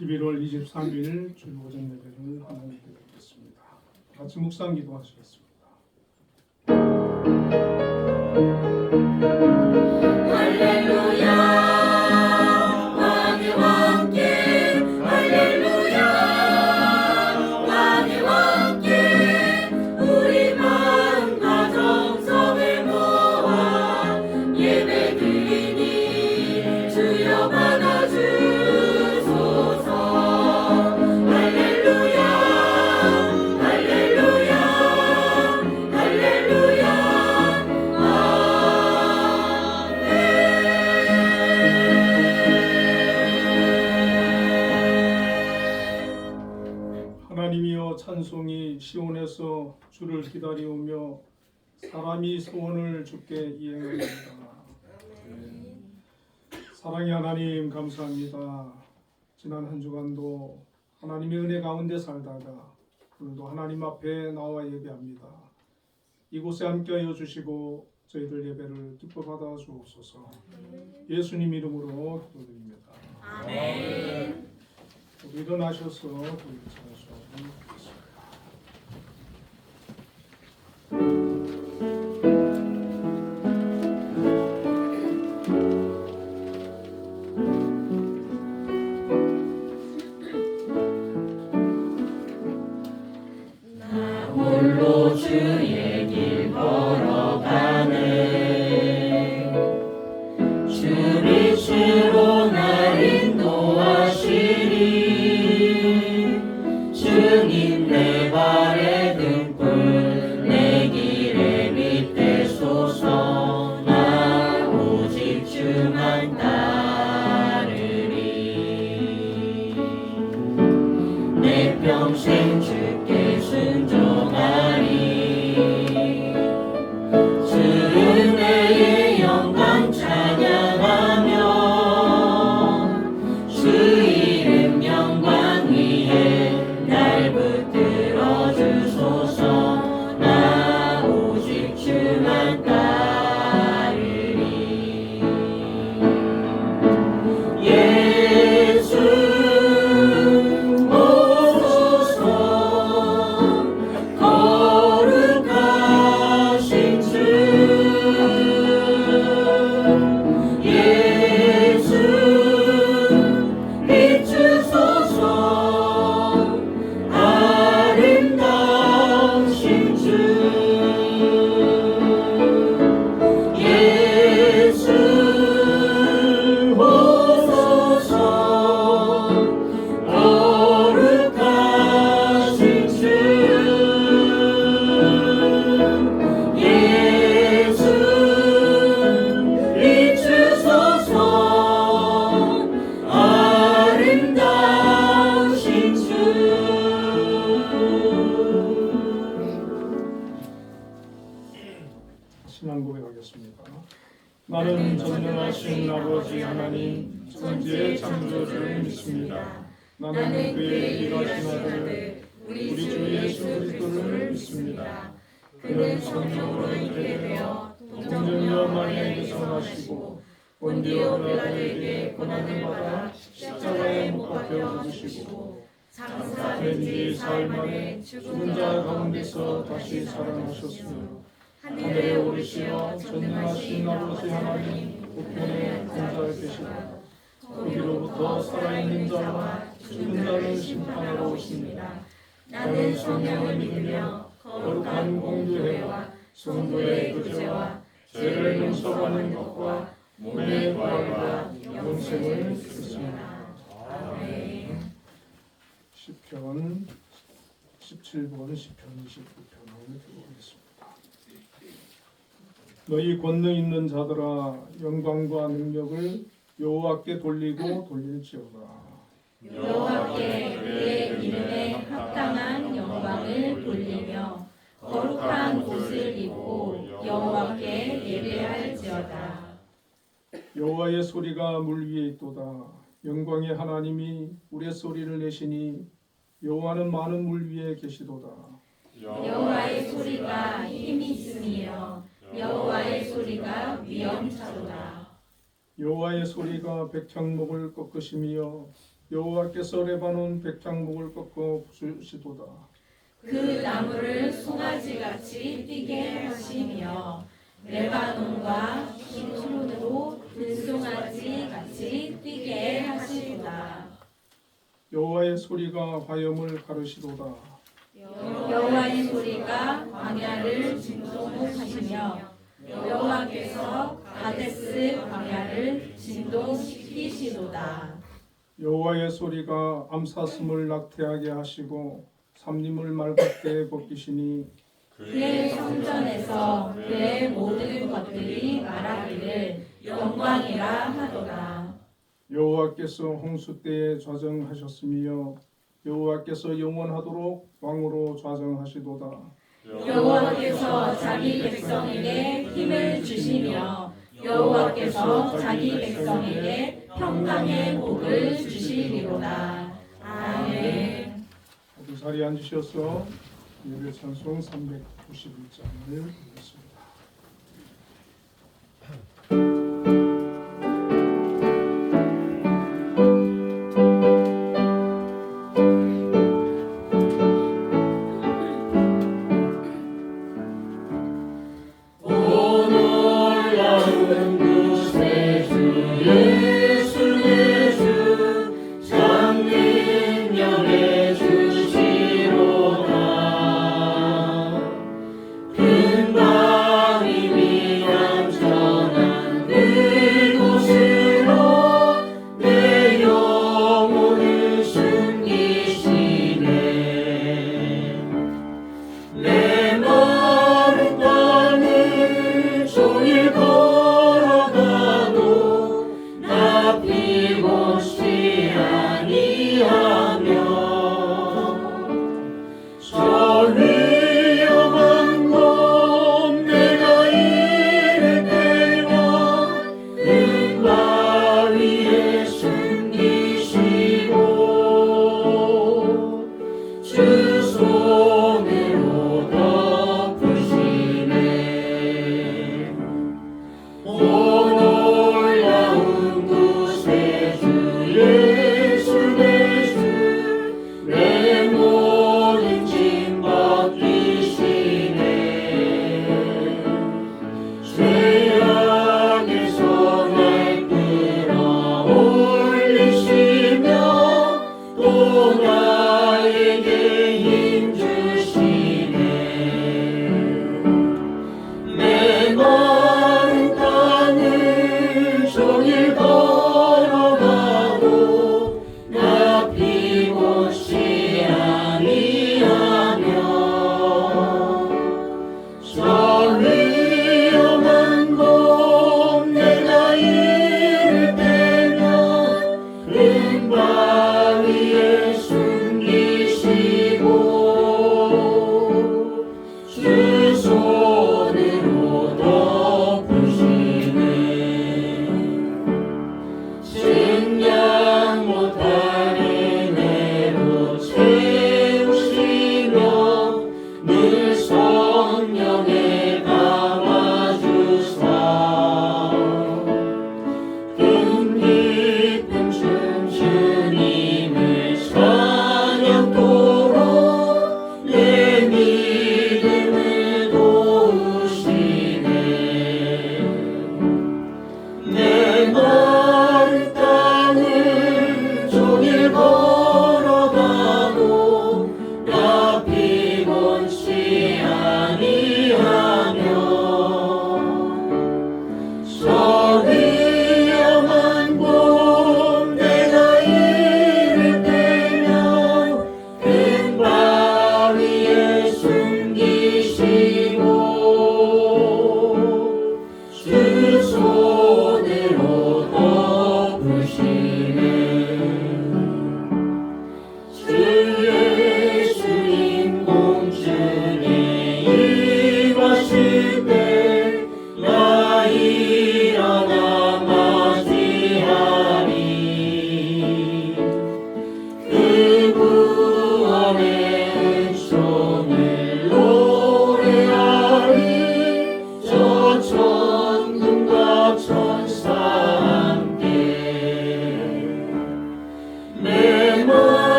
11월 23일 주일 오전 예배를 하나님께 드리겠습니다. 같이 묵상 기도하시겠습니다. 할렐루야 왕의 왕께 할렐루야 왕의 왕께 우리 마음과 정성을 모아 예배드리니 주여 받아주소서. 할렐루야 할렐루야 할렐루야 하나님이여 찬송이 시온에서 주를 기다리오며 사람이 소원을 주께 이행하리이다. 사랑의 하나님 감사합니다. 지난 한 주간도 하나님의 은혜 가운데 살다가 오늘도 하나님 앞에 나와 예배합니다. 이곳에 함께하여 주시고 저희들 예배를 기뻐 받아 주옵소서. 예수님 이름으로 기도드립니다. 아멘. 우리 일어나셔서 우리 찬송하겠습니다. 홀로 주의 길 걸어가네. 주 빛으로 날 인도하시리. 주님 내 발의 등불 내 길에 빛대소서. 나 오직 주만 따르리. 내 평생 주께 순종하리. 주 은혜의 영광 찬양하며 주 이름 영광 위에 날 붙들어 주소서. 나 오직 주만 따르리. 예수 거룩하신 주 예수 비추소서. 아름다우신 주 예수 오소서. 거룩하신 주 예수 비추소서. 아름다우신 주. 신앙 고백하겠습니다. 나는 전능하신 아버지 하나님 천지의 창조주를 믿습니다. 나는 그의 일하신 아들 우리 주 예수 그리스도를 믿습니다. 그는 성령으로 있게 되어 동정녀 마리아에게서 나시고 본디오 빌라도에게 고난을 받아 십자가에 못 박혀 죽으시고 장사된 지 사흘 만에 죽은 자 가운데서 다시 살아나셨으며 하늘에 오르시어 전능하신 아버지 하나님 우편에 앉아 계시다. 거기로부터 살아있는 자와 죽은 자를 심판하러 오십니다. 나는 성령을 믿으며 거룩한 공교회와 성도의 교제와 죄를 용서받는 것과 몸의 부활과 영생을 믿습니다. 아멘. 시편 17번 시편 29편을 읽어보겠습니다. 너희 권능 있는 자들아 영광과 능력을 여호와께 돌리고 돌릴지어다. 여호와께 그의 이름에 합당한 영광을 돌리며 거룩한 옷을 입고 여호와께 예배할지어다. 여호와의 소리가 물 위에 있도다. 영광의 하나님이 우레소리를 내시니 여호와는 많은 물 위에 계시도다. 여호와의 소리가 힘이 있으며 여호와의 소리가 위엄차도다. 여호와의 소리가 백향목을 꺾으시며 여호와께서 레바논 백장목을 꺾어 부수시도다. 그 나무를 송아지같이 뛰게 하시며 레바논과 기손으로 들송아지같이 뛰게 하시도다. 여호와의 소리가 화염을 가르시도다. 여호와의 소리가 광야를 진동하시며 여호와께서 가데스 광야를 진동시키시도다. 여호와의 소리가 암사슴을 낙태하게 하시고 삼림을 말갛게 벗기시니 그의 성전에서 그의 모든 것들이 말하기를 영광이라 하도다. 여호와께서 홍수 때에 좌정하셨으며 여호와께서 영원하도록 왕으로 좌정하시도다. 여호와께서 자기 백성에게 힘을 주시며 여호와께서 자기 백성에게 평강의 복을 주시리로다. 아멘. 모두 자리에 앉으셔서 예배 찬송 391장을 읽겠습니다.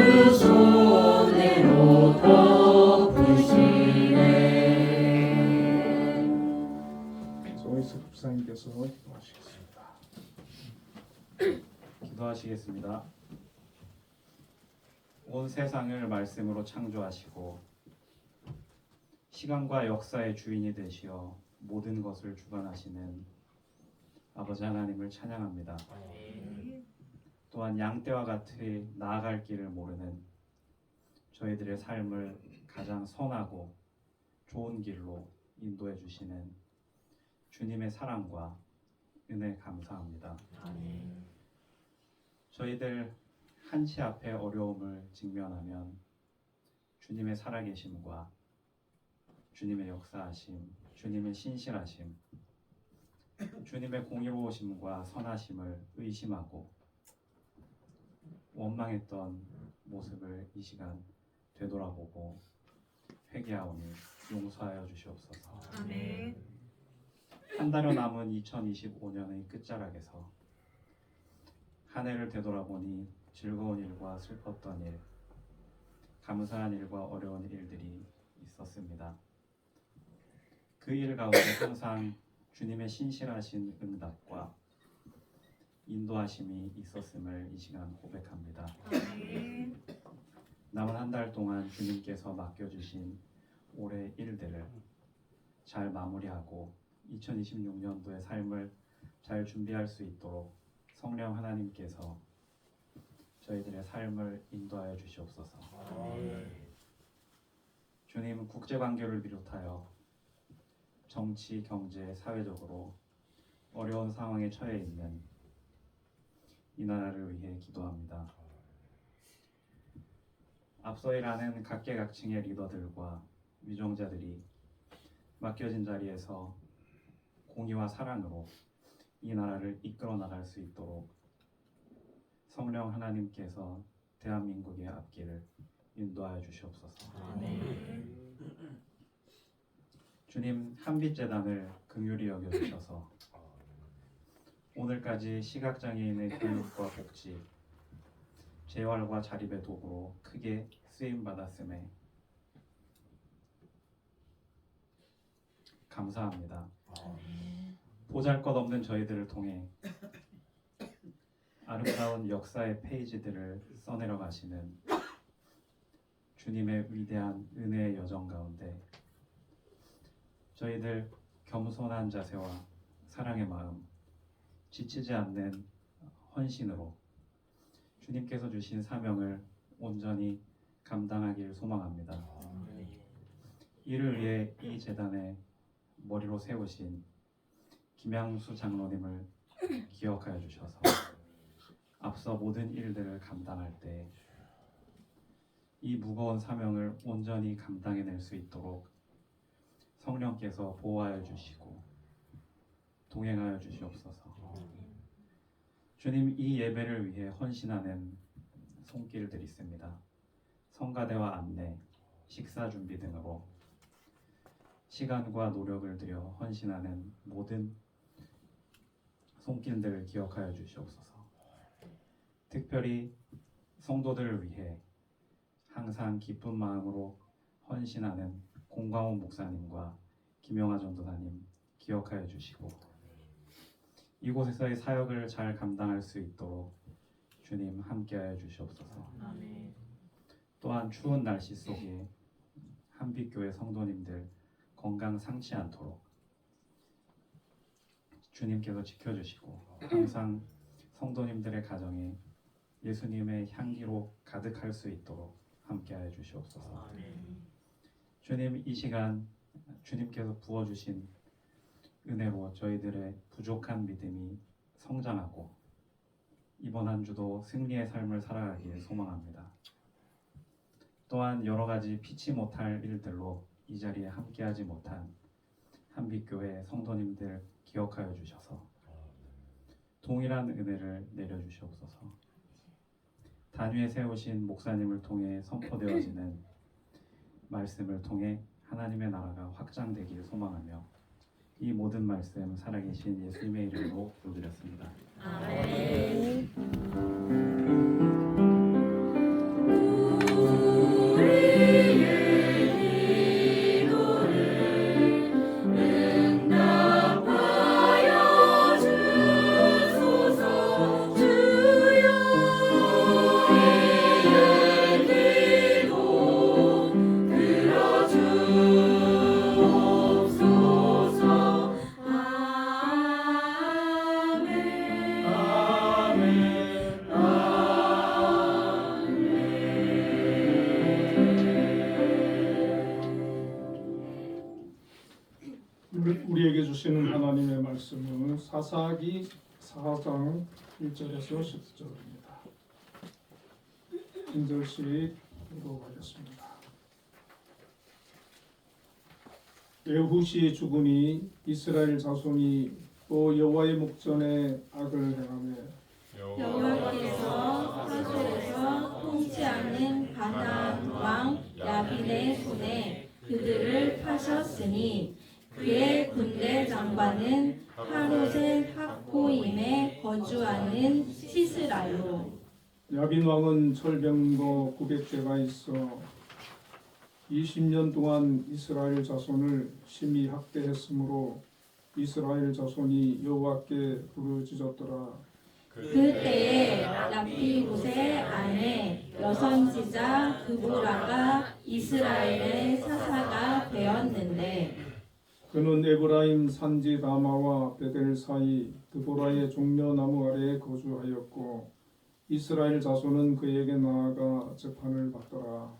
두 손으로 덮으시네. 조이스 집사님께서 기도하시겠습니다. 기도하시겠습니다. 온 세상을 말씀으로 창조하시고 시간과 역사의 주인이 되시어 모든 것을 주관하시는 아버지 하나님을 찬양합니다. 또한 양떼와 같이 나아갈 길을 모르는 저희들의 삶을 가장 선하고 좋은 길로 인도해 주시는 주님의 사랑과 은혜 감사합니다. 저희들 한치 앞에 어려움을 직면하면 주님의 살아계심과 주님의 역사하심, 주님의 신실하심, 주님의 공의로우심과 선하심을 의심하고 원망했던 모습을 이 시간 되돌아보고 회개하오니 용서하여 주시옵소서. 한 달여 남은 2025년의 끝자락에서 한 해를 되돌아보니 즐거운 일과 슬펐던 일, 감사한 일과 어려운 일들이 있었습니다. 그 일 가운데 항상 주님의 신실하신 응답과 인도하심이 있었음을 이 시간 고백합니다. 남은 한 달 동안 주님께서 맡겨주신 올해 일들을 잘 마무리하고 2026년도의 삶을 잘 준비할 수 있도록 성령 하나님께서 저희들의 삶을 인도하여 주시옵소서. 주님, 국제관계를 비롯하여 정치, 경제, 사회적으로 어려운 상황에 처해 있는 이 나라를 위해 기도합니다. 앞서 일하는 각계각층의 리더들과 위종자들이 맡겨진 자리에서 공의와 사랑으로 이 나라를 이끌어 나갈 수 있도록 성령 하나님께서 대한민국의 앞길을 인도하여 주시옵소서. 주님, 한빛재단을 긍휼히 여겨주셔서 오늘까지 시각장애인의 교육과 복지, 재활과 자립의 도구로 크게 쓰임받았음에 감사합니다. 보잘것없는 저희들을 통해 아름다운 역사의 페이지들을 써내려 가시는 주님의 위대한 은혜의 여정 가운데 저희들 겸손한 자세와 사랑의 마음, 지치지 않는 헌신으로 주님께서 주신 사명을 온전히 감당하길 소망합니다. 이를 위해 이 재단의 머리로 세우신 김양수 장로님을 기억하여 주셔서 앞서 모든 일들을 감당할 때 이 무거운 사명을 온전히 감당해낼 수 있도록 성령께서 보호하여 주시고 동행하여 주시옵소서. 주님, 이 예배를 위해 헌신하는 손길들이 있습니다. 성가대와 안내, 식사 준비 등으로 시간과 노력을 들여 헌신하는 모든 손길들을 기억하여 주시옵소서. 특별히 성도들을 위해 항상 기쁜 마음으로 헌신하는 공광훈 목사님과 김영하 전도사님 기억하여 주시고 이곳에서의 사역을 잘 감당할 수 있도록 주님 함께하여 주시옵소서. 또한 추운 날씨 속에 한빛교회 성도님들 건강 상치 않도록 주님께서 지켜주시고 항상 성도님들의 가정에 예수님의 향기로 가득할 수 있도록 함께하여 주시옵소서. 주님, 이 시간 주님께서 부어주신 은혜로 저희들의 부족한 믿음이 성장하고 이번 한 주도 승리의 삶을 살아가길 소망합니다. 또한 여러 가지 피치 못할 일들로 이 자리에 함께하지 못한 한빛교회 성도님들 기억하여 주셔서 동일한 은혜를 내려주시옵소서. 단위에 세우신 목사님을 통해 선포되어지는 말씀을 통해 하나님의 나라가 확장되길 소망하며 이 모든 말씀 살아계신 예수님의 이름으로 기도드렸습니다. 아멘. 우리에게 주시는 하나님의 말씀은 사사기 4장 1절에서 10절입니다. 한 절씩 읽어가겠습니다. 예후시 죽으니 이스라엘 자손이 또 여호와의 목전에 악을 행하며 여호와께서 하솔에서 통치하는 가나안 왕 야빈의 손에 그들을 파셨으니 그의 군대 장관은 하롯의 학고임에 거주하는 시스라요. 야빈 왕은 철병거 900대가 있어 20년 동안 이스라엘 자손을 심히 학대했으므로 이스라엘 자손이 여호와께 부르짖었더라. 그때에 라피봇의 아내 여선지자 드보라가 이스라엘의 사사가 되었는데 그는 에브라임 산지 라마와 베델 사이 드보라의 종려나무 아래에 거주하였고 이스라엘 자손은 그에게 나아가 재판을 받더라.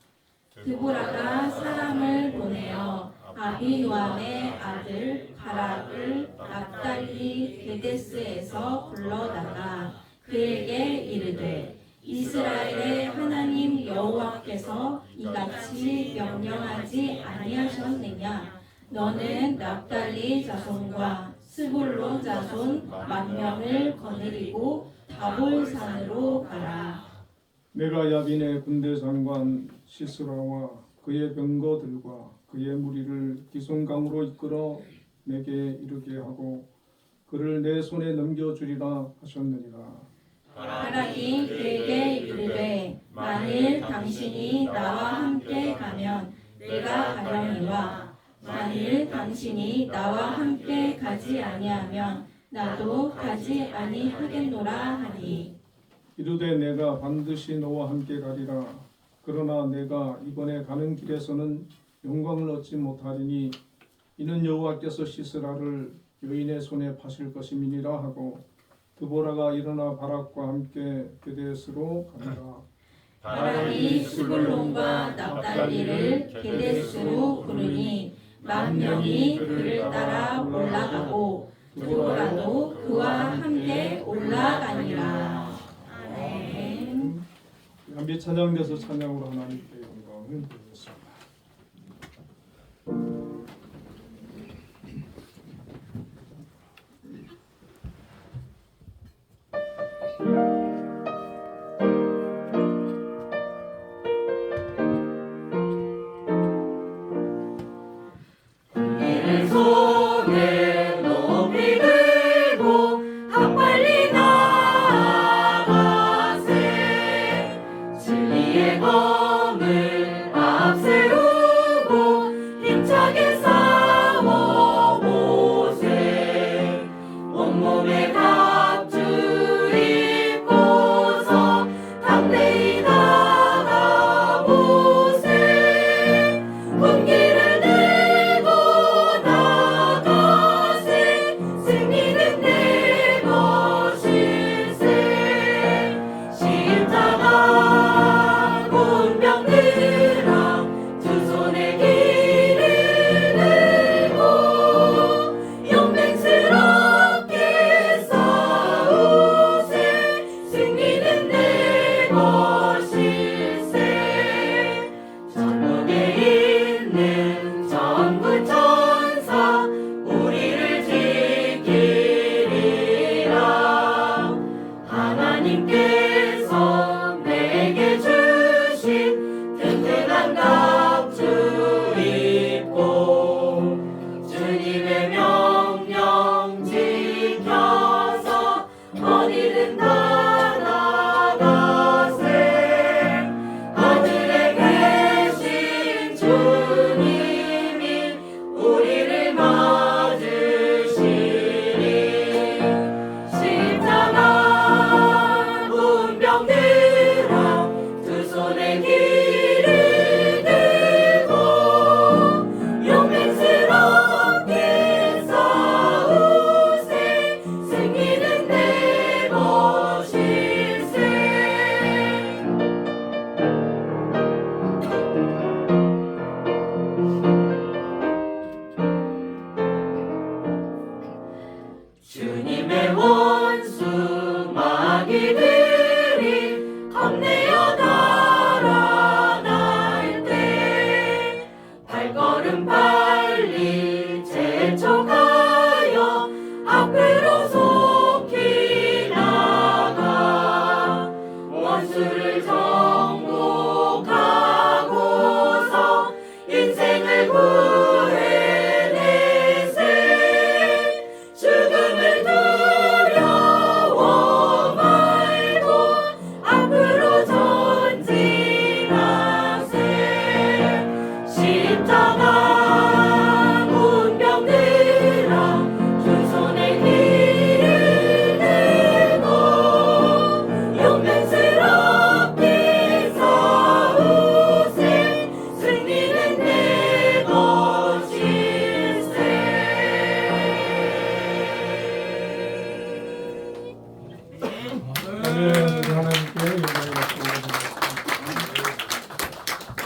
드보라가 사람을 보내어 아비노함의 아들 바락을 납달리 게데스에서 불러다가 그에게 이르되 이스라엘의 하나님 여호와께서 이같이 명령하지 아니하셨느냐 너는 납달리 자손과 스불론 자손 10,000명을 거느리고 다볼산으로 가라. 내가 야빈의 군대 장관 시스라와 그의 병거들과 그의 무리를 기송강으로 이끌어 내게 이르게 하고 그를 내 손에 넘겨주리라 하셨느니라. 바락이 그에게 이르되 만일 당신이 나와 함께 가면 내가 가려니와 만일 당신이 나와 함께 가지 아니하면 나도 가지 아니하겠노라 하니 이르되 내가 반드시 너와 함께 가리라. 그러나 내가 이번에 가는 길에서는 영광을 얻지 못하리니 이는 여호와께서 시스라를 여인의 손에 파실 것임이니라 하고 드보라가 일어나 바락과 함께 게데스로 가니라. 바락이 스불론과 납달리를 게데스로 부르니 10,000명이 그를 따라 올라가고 드보라도 그와 함께 올라가니라. 아멘. 함께 찬양돼서 찬양으로 하나님께 영광을 드리겠습니다. 내 손에 높이 들고 하빨리 나아가세 진리의 검을 앞세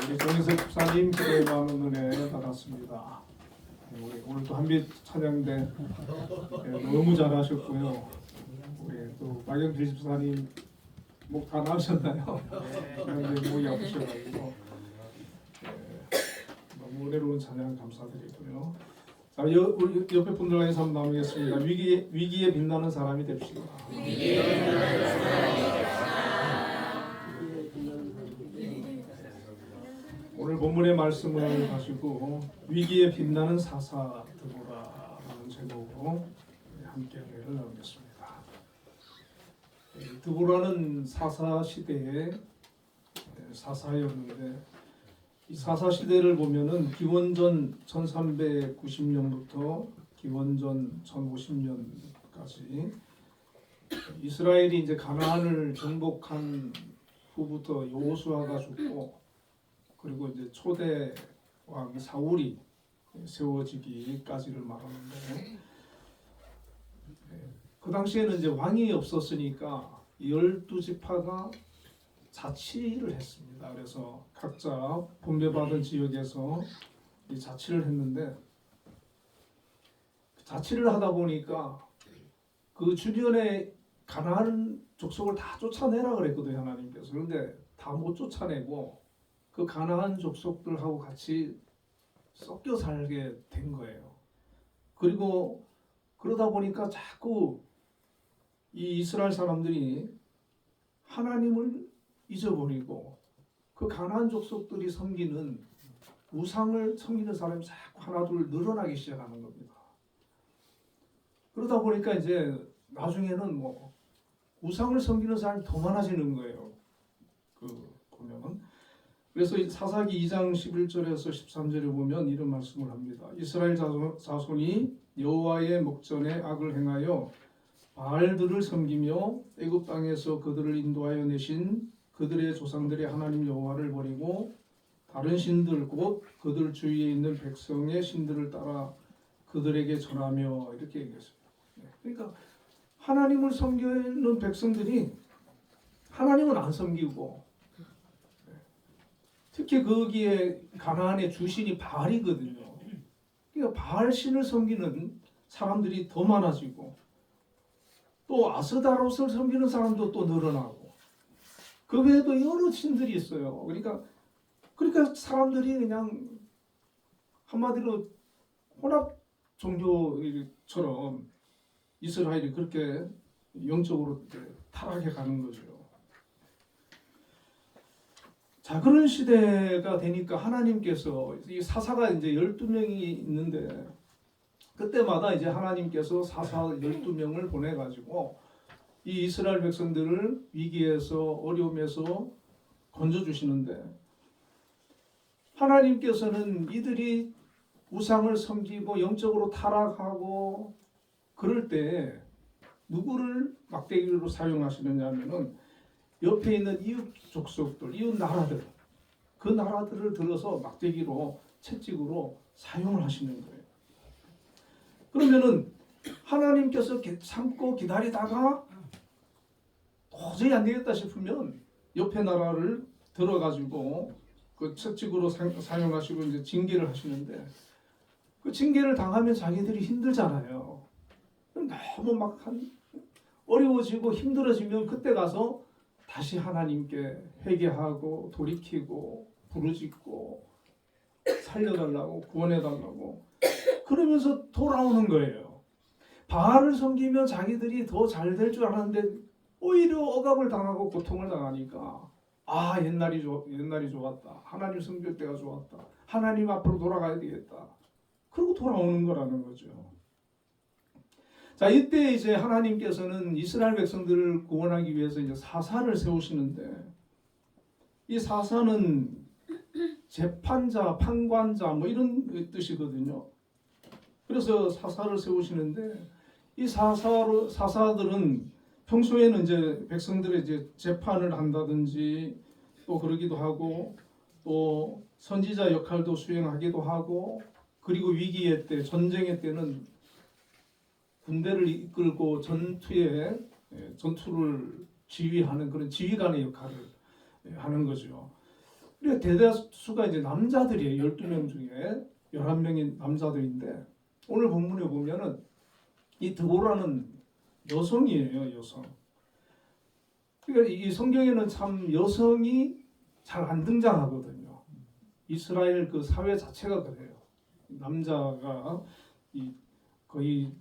우리 정인석 집사님 기도에 많은 은혜 받았습니다. 우리 오늘도 한빛 찬양대 너무 잘하셨고요. 우리 또 박영필 집사님 목 다 나으셨나요? 그런데 목이 아프셔가지고 너무 은혜로운 찬양 감사드리고요. 자, 우리 옆에 분들과 인사 한번 나누겠습니다. 위기에 빛나는 사람이 됩시다. 오늘 본문의 말씀을 가지고 위기에 빛나는 사사 드보라라는 제목으로 함께 은혜를 나누겠습니다. 드보라는 사사 시대의 사사였는데 이 사사 시대를 보면은 기원전 1390년부터 기원전 1050년까지 이스라엘이 이제 가나안을 정복한 후부터 여호수아가 죽고 그리고 이제 초대 왕 사울이 세워지기까지를 말하는데 그 당시에는 이제 왕이 없었으니까 12지파가 자치를 했습니다. 그래서 각자 분배받은 지역에서 이 자치를 했는데 자치를 하다 보니까 그 주변에 가나안 족속을 다 쫓아내라 그랬거든요, 하나님께서. 그런데 다 못 쫓아내고 그 가나안 족속들하고 같이 섞여 살게 된 거예요. 그리고 그러다 보니까 자꾸 이 이스라엘 사람들이 하나님을 잊어버리고 그 가나안 족속들이 섬기는 우상을 섬기는 사람이 자꾸 하나둘 늘어나기 시작하는 겁니다. 그러다 보니까 이제 나중에는 뭐 우상을 섬기는 사람이 더 많아지는 거예요. 보면 그래서 사사기 2장 11절에서 13절에 보면 이런 말씀을 합니다. 이스라엘 자손이 여호와의 목전에 악을 행하여 바알들을 섬기며 애굽 땅에서 그들을 인도하여 내신 그들의 조상들의 하나님 여호와를 버리고 다른 신들 곧 그들 주위에 있는 백성의 신들을 따라 그들에게 전하며 이렇게 얘기했습니다. 그러니까 하나님을 섬기는 백성들이 하나님은 안 섬기고 특히 거기에 가나안의 주신이 바알이거든요. 그러니까 바알 신을 섬기는 사람들이 더 많아지고 또 아스다롯을 섬기는 사람도 또 늘어나고 그 외에도 여러 신들이 있어요. 그러니까 사람들이 그냥 한마디로 혼합 종교처럼 이스라엘이 그렇게 영적으로 타락해 가는 거죠. 자, 그런 시대가 되니까 하나님께서 이 사사가 이제 12명이 있는데 그때마다 이제 하나님께서 사사 12명을 보내 가지고 이 이스라엘 백성들을 위기에서 어려움에서 건져 주시는데 하나님께서는 이들이 우상을 섬기고 영적으로 타락하고 그럴 때 누구를 막대기로 사용하시느냐면은 옆에 있는 이웃 족속들, 이웃 나라들, 그 나라들을 들어서 막대기로 채찍으로 사용을 하시는 거예요. 그러면은 하나님께서 참고 기다리다가 도저히 안 되겠다 싶으면 옆에 나라를 들어가지고 그 채찍으로 사용하시고 이제 징계를 하시는데 그 징계를 당하면 자기들이 힘들잖아요. 너무 막 어려워지고 힘들어지면 그때 가서 다시 하나님께 회개하고 돌이키고 부르짖고 살려달라고 구원해달라고 그러면서 돌아오는 거예요. 바알을 섬기면 자기들이 더 잘 될 줄 알았는데 오히려 억압을 당하고 고통을 당하니까 아 옛날이 좋았다. 하나님 섬길 때가 좋았다. 하나님 앞으로 돌아가야 되겠다. 그러고 돌아오는 거라는 거죠. 자, 이때 이제 하나님께서는 이스라엘 백성들을 구원하기 위해서 이제 사사를 세우시는데 이 사사는 재판자, 판관자 뭐 이런 뜻이거든요. 그래서 사사를 세우시는데 이 사사들은 평소에는 이제 백성들의 이제 재판을 한다든지 또 그러기도 하고 또 선지자 역할도 수행하기도 하고 그리고 위기의 때, 전쟁의 때는 군대를 이끌고 전투를 지휘하는 그런 지휘관의 역할을 하는 거죠. 그리고 대다수가 이제 남자들이에요. 12명 중에 11명이 남자들인데 오늘 본문에 보면은 이 드보라는 여성이에요. 여성. 그러니까 이 성경에는 참 여성이 잘 안 등장하거든요. 이스라엘 그 사회 자체가 그래요. 남자가 이 거의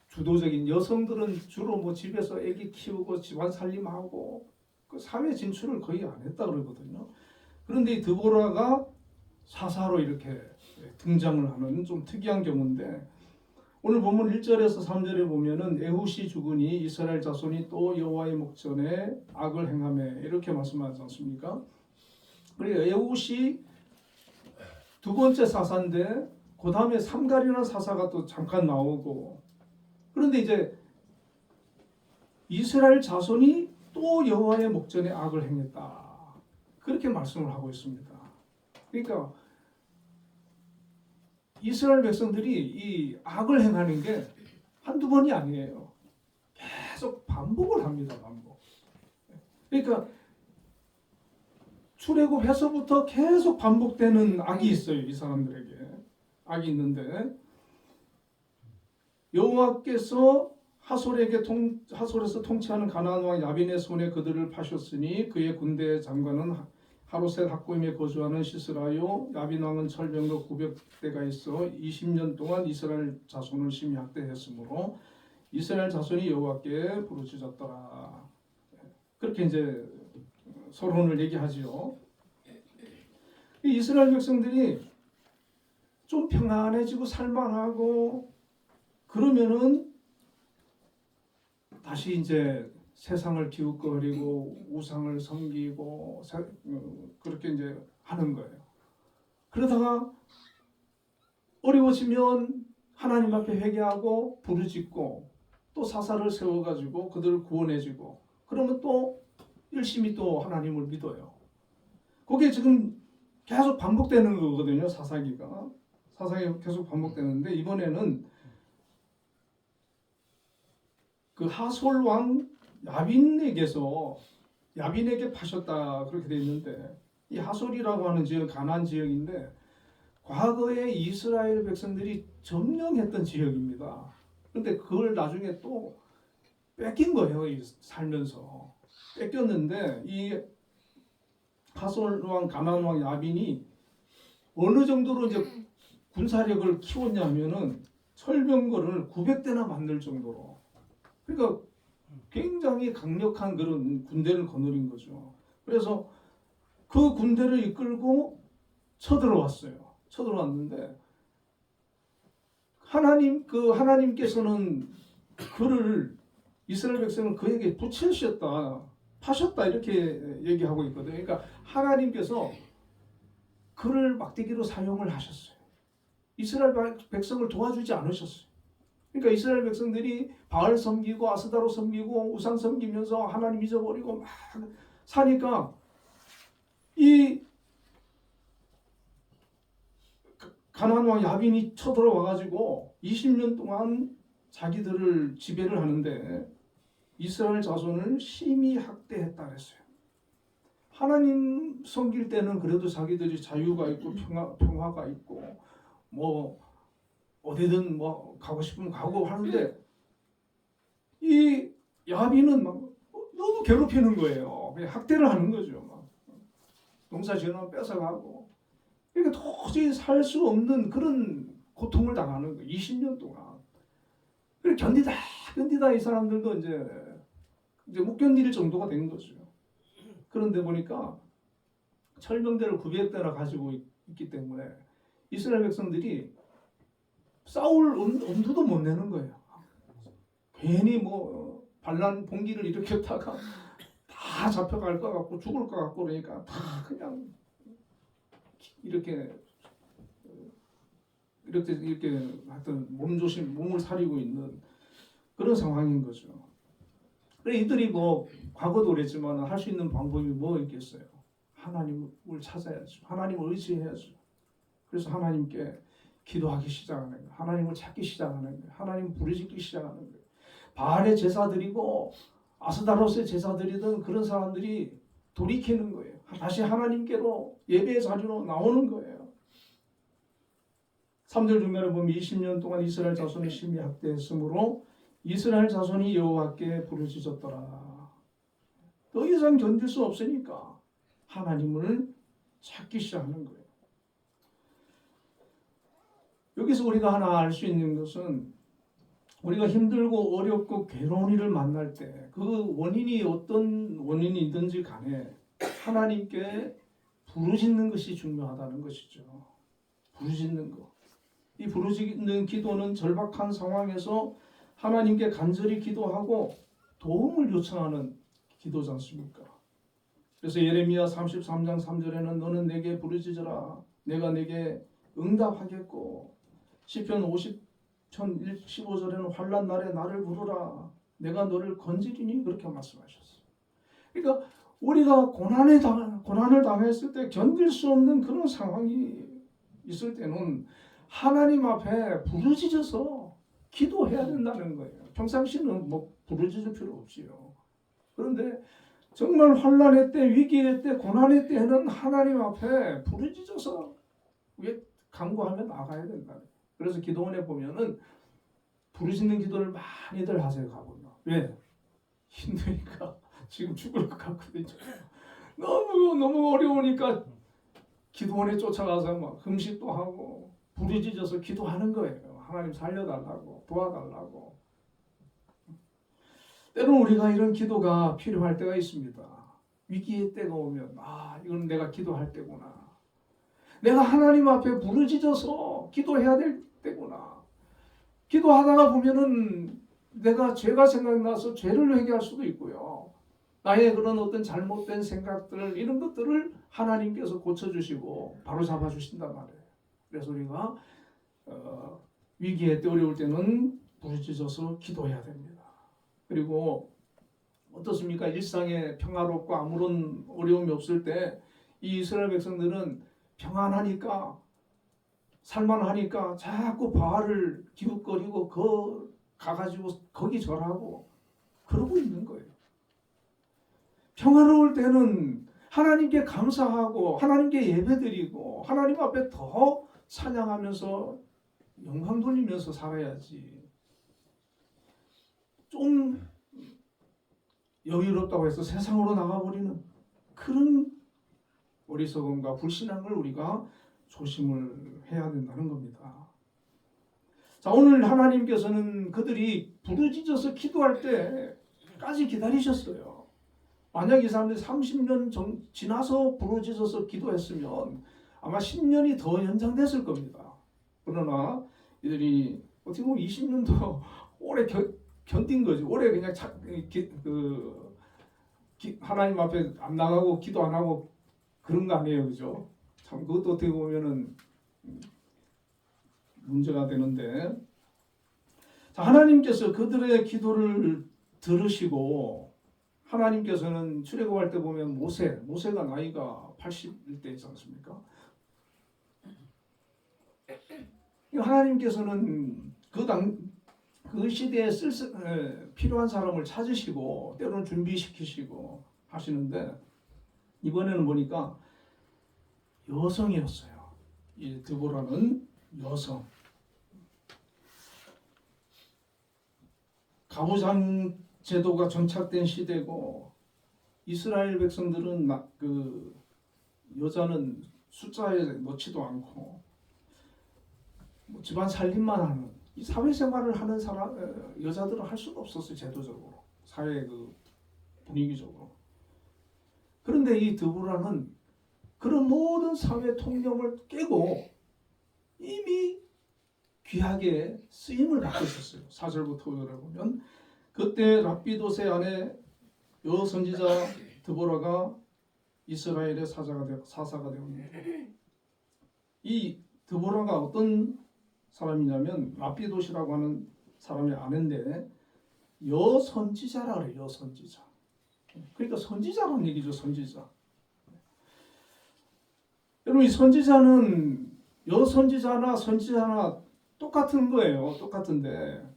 주도적인, 여성들은 주로 뭐 집에서 아기 키우고 집안 살림하고 그 사회 진출을 거의 안 했다 그러거든요. 그런데 이 드보라가 사사로 이렇게 등장을 하는 좀 특이한 경우인데 오늘 본문 1절에서 3절에 보면은 에훗이 죽으니 이스라엘 자손이 또 여호와의 목전에 악을 행하며 이렇게 말씀하지 않습니까? 그리고 에훗이 두 번째 사사인데 그 다음에 삼갈이라는 사사가 또 잠깐 나오고 그런데 이제 이스라엘 자손이 또 여호와의 목전에 악을 행했다. 그렇게 말씀을 하고 있습니다. 그러니까 이스라엘 백성들이 이 악을 행하는 게 한두 번이 아니에요. 계속 반복을 합니다. 반복. 그러니까 출애굽해서부터 계속 반복되는 악이 있어요. 이 사람들에게. 악이 있는데 여호와께서 하솔에서 통치하는 가나안 왕 야빈의 손에 그들을 파셨으니 그의 군대 장관은 하로셋 학고임에 거주하는 시스라요. 야빈 왕은 철병거 900대가 있어 20년 동안 이스라엘 자손을 심히 학대했으므로 이스라엘 자손이 여호와께 부르짖었더라. 그렇게 이제 서론을 얘기하지요. 이스라엘 백성들이 좀 평안해지고 살만하고 그러면은 다시 이제 세상을 기웃거리고 우상을 섬기고 그렇게 이제 하는 거예요. 그러다가 어려워지면 하나님 앞에 회개하고 부르짖고 또 사사를 세워가지고 그들을 구원해주고 그러면 또 열심히 또 하나님을 믿어요. 그게 지금 계속 반복되는 거거든요. 사사기가 계속 반복되는데 이번에는 그 하솔 왕 야빈에게 파셨다 그렇게 돼 있는데 이 하솔이라고 하는 지역 가나안 지역인데 과거에 이스라엘 백성들이 점령했던 지역입니다. 그런데 그걸 나중에 또 뺏긴 거예요. 살면서 뺏겼는데 이 하솔 왕 가나안 왕 야빈이 어느 정도로 이제 군사력을 키웠냐면은 철병거를 900대나 만들 정도로 그러니까 굉장히 강력한 그런 군대를 거느린 거죠. 그래서 그 군대를 이끌고 쳐들어왔는데 하나님께서는 그를 이스라엘 백성을 그에게 파셨다 이렇게 얘기하고 있거든요. 그러니까 하나님께서 그를 막대기로 사용을 하셨어요. 이스라엘 백성을 도와주지 않으셨어요. 그러니까 이스라엘 백성들이 바알 섬기고 아스다로 섬기고 우상 섬기면서 하나님 잊어버리고 막 사니까 이 가나안 왕 야빈이 쳐들어와가지고 20년 동안 자기들을 지배를 하는데 이스라엘 자손을 심히 학대했다 그랬어요. 하나님 섬길 때는 그래도 자기들이 자유가 있고 평화가 있고 뭐 어디든 뭐 가고 싶으면 가고 하는데 이 야빈은 막 너무 괴롭히는 거예요. 그냥 학대를 하는 거죠. 막 농사 지으면 뺏어가고 그러니까 도저히 살 수 없는 그런 고통을 당하는 거예요. 20년 동안. 그리고 견디다 이 사람들도 이제 못 견딜 정도가 된 거죠. 그런데 보니까 철병대를 900대나 가지고 있기 때문에 이스라엘 백성들이 싸울 엄두도 못 내는 거예요. 괜히 뭐 반란 봉기를 일으켰다가 다 잡혀갈 것 같고 죽을 것 같고 그러니까 다 그냥 이렇게 하여튼 몸을 사리고 있는 그런 상황인 거죠. 그래 이들이 뭐 과거도 그랬지만 할 수 있는 방법이 뭐 있겠어요? 하나님을 찾아야죠. 하나님을 의지해야죠. 그래서 하나님께 기도하기 시작하는 거예요. 하나님을 찾기 시작하는 거예요. 하나님 부르짖기 시작하는 거예요. 바알의 제사 드리고 아스다로스의 제사 드리던 그런 사람들이 돌이키는 거예요. 다시 하나님께로 예배의 자리로 나오는 거예요. 3절 중간에 보면 20년 동안 이스라엘 자손이 심히 학대했으므로 이스라엘 자손이 여호와께 부르짖었더라. 더 이상 견딜 수 없으니까 하나님을 찾기 시작하는 거예요. 여기서 우리가 하나 알 수 있는 것은 우리가 힘들고 어렵고 괴로운 일을 만날 때 그 원인이 어떤 원인이든지 간에 하나님께 부르짖는 것이 중요하다는 것이죠. 부르짖는 것. 이 부르짖는 기도는 절박한 상황에서 하나님께 간절히 기도하고 도움을 요청하는 기도지 않습니까? 그래서 예레미야 33장 3절에는 너는 내게 부르짖으라 내가 내게 응답하겠고, 시편 50편 15절에는 환난 날에 나를 부르라 내가 너를 건지리니 그렇게 말씀하셨어요. 그러니까 우리가 고난을 당했을 때 견딜 수 없는 그런 상황이 있을 때는 하나님 앞에 부르짖어서 기도해야 된다는 거예요. 평상시는 뭐 부르짖을 필요 없지요. 그런데 정말 환난의 때, 위기의 때, 고난의 때에는 하나님 앞에 부르짖어서 간구하며 나가야 된다. 그래서 기도원에 보면은 부르짖는 기도를 많이들 하세요. 가보면 왜? 힘드니까 지금 죽을 것 같거든요. 너무 어려우니까 기도원에 쫓아가서 막 금식도 하고 부르짖어서 기도하는 거예요. 하나님 살려달라고, 도와달라고. 때로는 우리가 이런 기도가 필요할 때가 있습니다. 위기의 때가 오면 이건 내가 기도할 때구나. 내가 하나님 앞에 부르짖어서 기도해야 될 때구나. 기도하다가 보면은 내가 죄가 생각나서 죄를 회개할 수도 있고요. 나의 그런 어떤 잘못된 생각들 이런 것들을 하나님께서 고쳐주시고 바로 잡아주신단 말이에요. 그래서 우리가 위기의 때 어려울 때는 부르짖어서 기도해야 됩니다. 그리고 어떻습니까? 일상에 평화롭고 아무런 어려움이 없을 때 이 이스라엘 백성들은 평안하니까 살만하니까 자꾸 바알을 기웃거리고 가가지고 거기 절하고 그러고 있는 거예요. 평화로울 때는 하나님께 감사하고 하나님께 예배드리고 하나님 앞에 더 찬양하면서 영광 돌리면서 살아야지. 좀 여유롭다고 해서 세상으로 나가버리는 그런 어리석음과 불신앙을 우리가 조심을 해야 된다는 겁니다. 자, 오늘 하나님께서는 그들이 부르짖어서 기도할 때까지 기다리셨어요. 만약 이 사람들이 30년 지나서 부르짖어서 기도했으면 아마 10년이 더 연장됐을 겁니다. 그러나 이들이 어떻게 보면 20년도 오래 견딘 거죠. 오래 그냥 하나님 앞에 안 나가고 기도 안 하고 그런 거 아니에요, 그죠? 참 그것도 어떻게 보면은 문제가 되는데, 자, 하나님께서 그들의 기도를 들으시고 하나님께서는 출애굽할 때 보면 모세가 나이가 80일대이지 않습니까? 하나님께서는 그 시대에 필요한 사람을 찾으시고 때로는 준비시키시고 하시는데 이번에는 보니까 여성이었어요. 이 드보라는 여성. 가부장 제도가 정착된 시대고 이스라엘 백성들은 그 여자는 숫자에 넣지도 않고 뭐 집안 살림만 하는 이 사회생활을 하는 여자들은 할 수가 없었어요. 제도적으로 사회 그 분위기적으로. 그런데 이 드보라는 그런 모든 사회 통념을 깨고 이미 귀하게 쓰임을 받고 있었어요. 4절부터 5절에 보면 그때 랍비도세 아내 여선지자 드보라가 이스라엘의 사사가 되었습니다. 이 드보라가 어떤 사람이냐면 랍비도시라고 하는 사람의 아내인데 여선지자라 그래요. 여선지자. 그러니까 선지자라는 얘기죠. 선지자. 여러분 이 선지자는 여선지자나 선지자나 똑같은 거예요. 똑같은데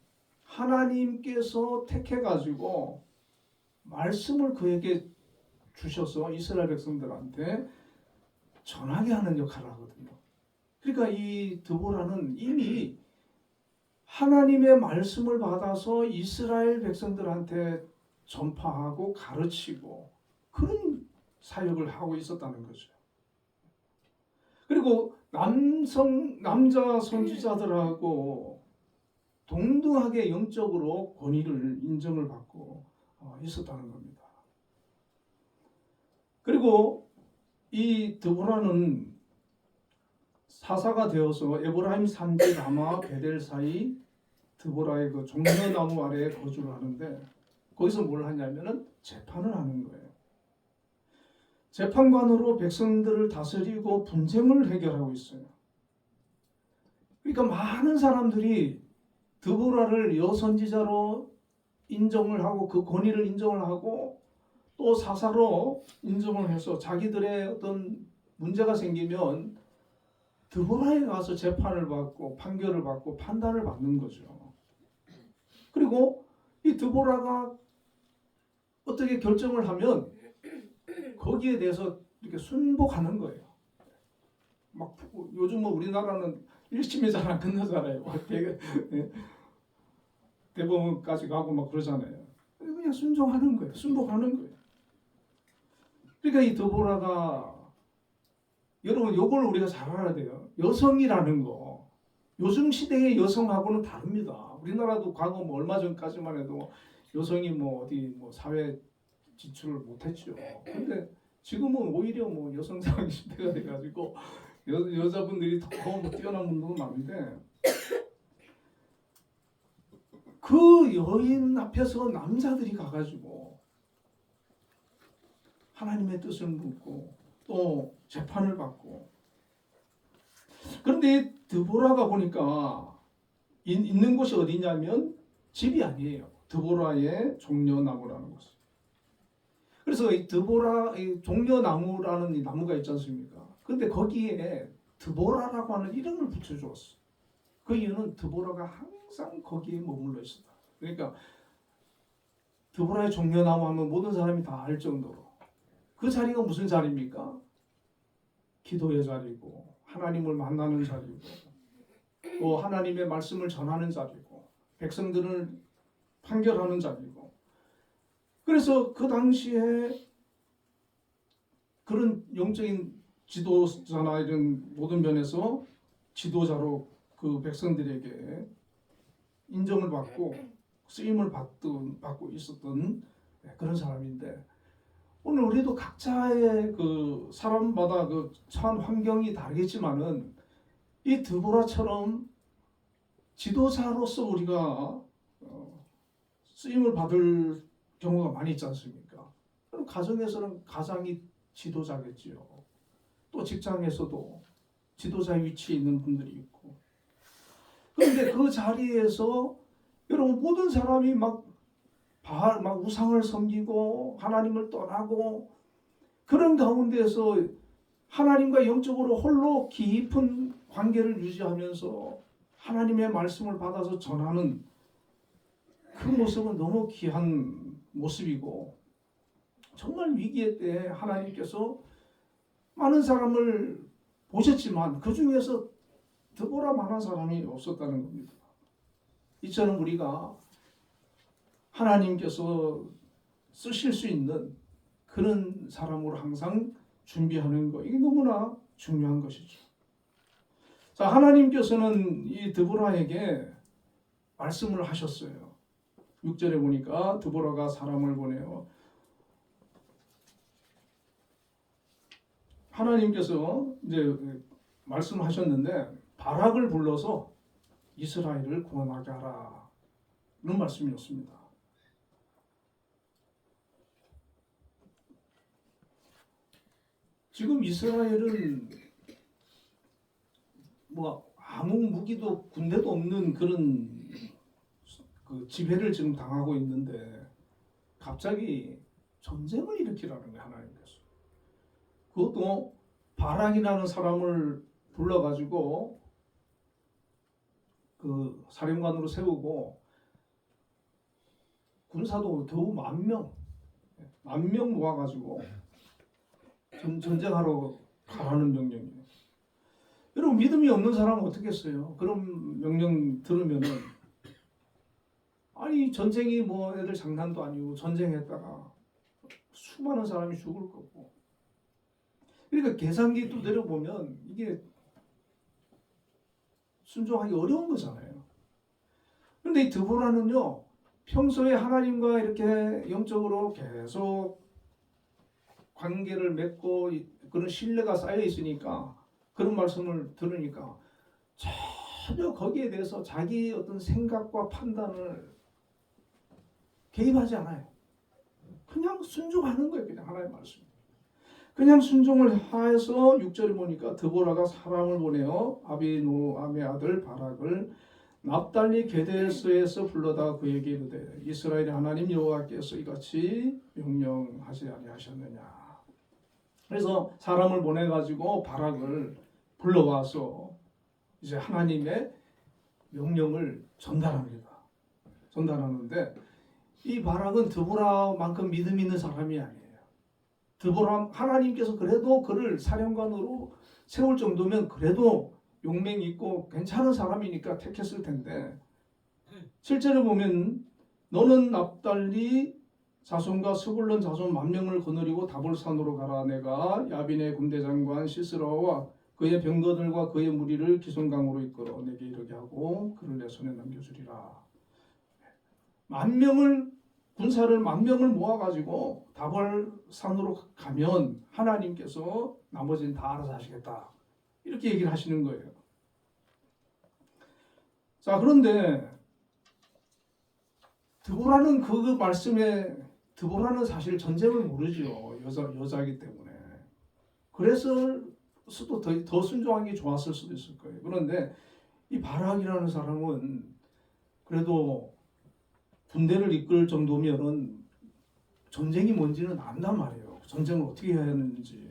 하나님께서 택해가지고 말씀을 그에게 주셔서 이스라엘 백성들한테 전하게 하는 역할을 하거든요. 그러니까 이 드보라는 이미 하나님의 말씀을 받아서 이스라엘 백성들한테 전파하고 가르치고 그런 사역을 하고 있었다는 거죠. 그리고 남자 선지자들하고 동등하게 영적으로 권위를 인정을 받고 있었다는 겁니다. 그리고 이 드보라는 사사가 되어서 에브라임 산지 라마 베델 사이 드보라의 그 종려나무 아래에 거주를 하는데 거기서 뭘 하냐면은 재판을 하는 거예요. 재판관으로 백성들을 다스리고 분쟁을 해결하고 있어요. 그러니까 많은 사람들이 드보라를 여선지자로 인정을 하고 그 권위를 인정을 하고 또 사사로 인정을 해서 자기들의 어떤 문제가 생기면 드보라에 가서 재판을 받고 판결을 받고 판단을 받는 거죠. 그리고 이 드보라가 어떻게 결정을 하면 거기에 대해서 이렇게 순복하는 거예요. 막 요즘 뭐 우리나라는 1심에 잘 안 끝나잖아요. 대법원까지 가고 막 그러잖아요. 그냥 순종하는 거예요. 순복하는 거예요. 그러니까 이 드보라가 여러분 요걸 우리가 잘 알아야 돼요. 여성이라는 거 요즘 시대의 여성하고는 다릅니다. 우리나라도 과거 뭐 얼마 전까지만 해도 여성이 뭐 어디 뭐 사회 진출을 못했죠. 근데 지금은 오히려 뭐 여성상 시대가 돼가지고 여자분들이 더 뭐 뛰어난 분들도 많은데 그 여인 앞에서 남자들이 가가지고 하나님의 뜻을 묻고 또 재판을 받고 그런데 드보라가 보니까 있는 곳이 어디냐면 집이 아니에요. 드보라의 종려나무라는 곳. 그래서 이 드보라 이 종려나무라는 이 나무가 있지 않습니까? 근데 거기에 드보라라고 하는 이름을 붙여주었어. 그 이유는 드보라가 항상 거기에 머물러 있었다. 그러니까 드보라의 종려나무 하면 모든 사람이 다 알 정도로 그 자리가 무슨 자리입니까? 기도의 자리고 하나님을 만나는 자리고 또 하나님의 말씀을 전하는 자리고 백성들을 판결하는 자리고 그래서 그 당시에 그런 영적인 지도자나 이런 모든 면에서 지도자로 그 백성들에게 인정을 받고 쓰임을 받고 있었던 그런 사람인데 오늘 우리도 각자의 그 사람마다 그 처한 환경이 다르겠지만은 이 드보라처럼 지도자로서 우리가 쓰임을 받을 경우가 많이 있지 않습니까? 그럼 가정에서는 가장이 지도자겠지요. 또 직장에서도 지도자의 위치에 있는 분들이 있고. 그런데 그 자리에서 여러분 모든 사람이 막 우상을 섬기고 하나님을 떠나고 그런 가운데서 하나님과 영적으로 홀로 깊은 관계를 유지하면서 하나님의 말씀을 받아서 전하는 그 모습은 너무 귀한 모습이고 정말 위기의 때에 하나님께서 많은 사람을 보셨지만 그 중에서 드보라만한 사람이 없었다는 겁니다. 이처럼 우리가 하나님께서 쓰실 수 있는 그런 사람으로 항상 준비하는 것, 이게 너무나 중요한 것이죠. 자, 하나님께서는 이 드보라에게 말씀을 하셨어요. 6절에 보니까 드보라가 사람을 보내요. 하나님께서 이제 말씀하셨는데 바락을 불러서 이스라엘을 구원하게 하라. 이런 말씀이었습니다. 지금 이스라엘은 뭐 아무 무기도 군대도 없는 그런 그 지배를 지금 당하고 있는데 갑자기 전쟁을 일으키라는 거예요. 하나님께서. 그것도 바락이라는 사람을 불러가지고 그 사령관으로 세우고 군사도 겨우 10,000명 모아가지고 전쟁하러 가라는 명령이에요. 여러분 믿음이 없는 사람은 어떻겠어요? 그런 명령 들으면은 아니 전쟁이 뭐 애들 장난도 아니고 전쟁했다가 수많은 사람이 죽을 거고 그러니까 계산기 두드려 보면 이게 순종하기 어려운 거잖아요. 그런데 이 드보라는요 평소에 하나님과 이렇게 영적으로 계속 관계를 맺고 그런 신뢰가 쌓여 있으니까 그런 말씀을 들으니까 전혀 거기에 대해서 자기 어떤 생각과 판단을 개입하지 않아요. 그냥 순종하는 거예요. 그냥 하나님의 말씀. 그냥 순종을 하여서 6절에 보니까 드보라가 사람을 보내어 아비노암의 아들 바락을 납달리 게데스에서 불러다 그에게 이르되 이스라엘의 하나님 여호와께서 이같이 명령하지 아니하셨느냐. 그래서 사람을 보내가지고 바락을 불러와서 이제 하나님의 명령을 전달합니다. 전달하는데 이 바락은 드보라만큼 믿음 있는 사람이 아니에요. 드보라 하나님께서 그래도 그를 사령관으로 세울 정도면 그래도 용맹 있고 괜찮은 사람이니까 택했을 텐데 실제로 보면 너는 납달리 자손과 스불론 자손 10,000명을 거느리고 다볼산으로 가라. 내가 야빈의 군대장관 시스라와 그의 병거들과 그의 무리를 기손강으로 이끌어 내게 이르게 하고 그를 내 손에 남겨주리라. 10,000명을 군사를 10,000명을 모아가지고 다볼산으로 가면 하나님께서 나머지는 다 알아서 하시겠다. 이렇게 얘기를 하시는 거예요. 자, 그런데 드보라는 그 말씀에 드보라는 사실 전쟁을 모르죠. 여자이기 때문에. 그래서 수도 더 순종하기 좋았을 수도 있을 거예요. 그런데 이 바락이라는 사람은 그래도 군대를 이끌 정도면은 전쟁이 뭔지는 안단 말이에요. 전쟁을 어떻게 해야 하는지.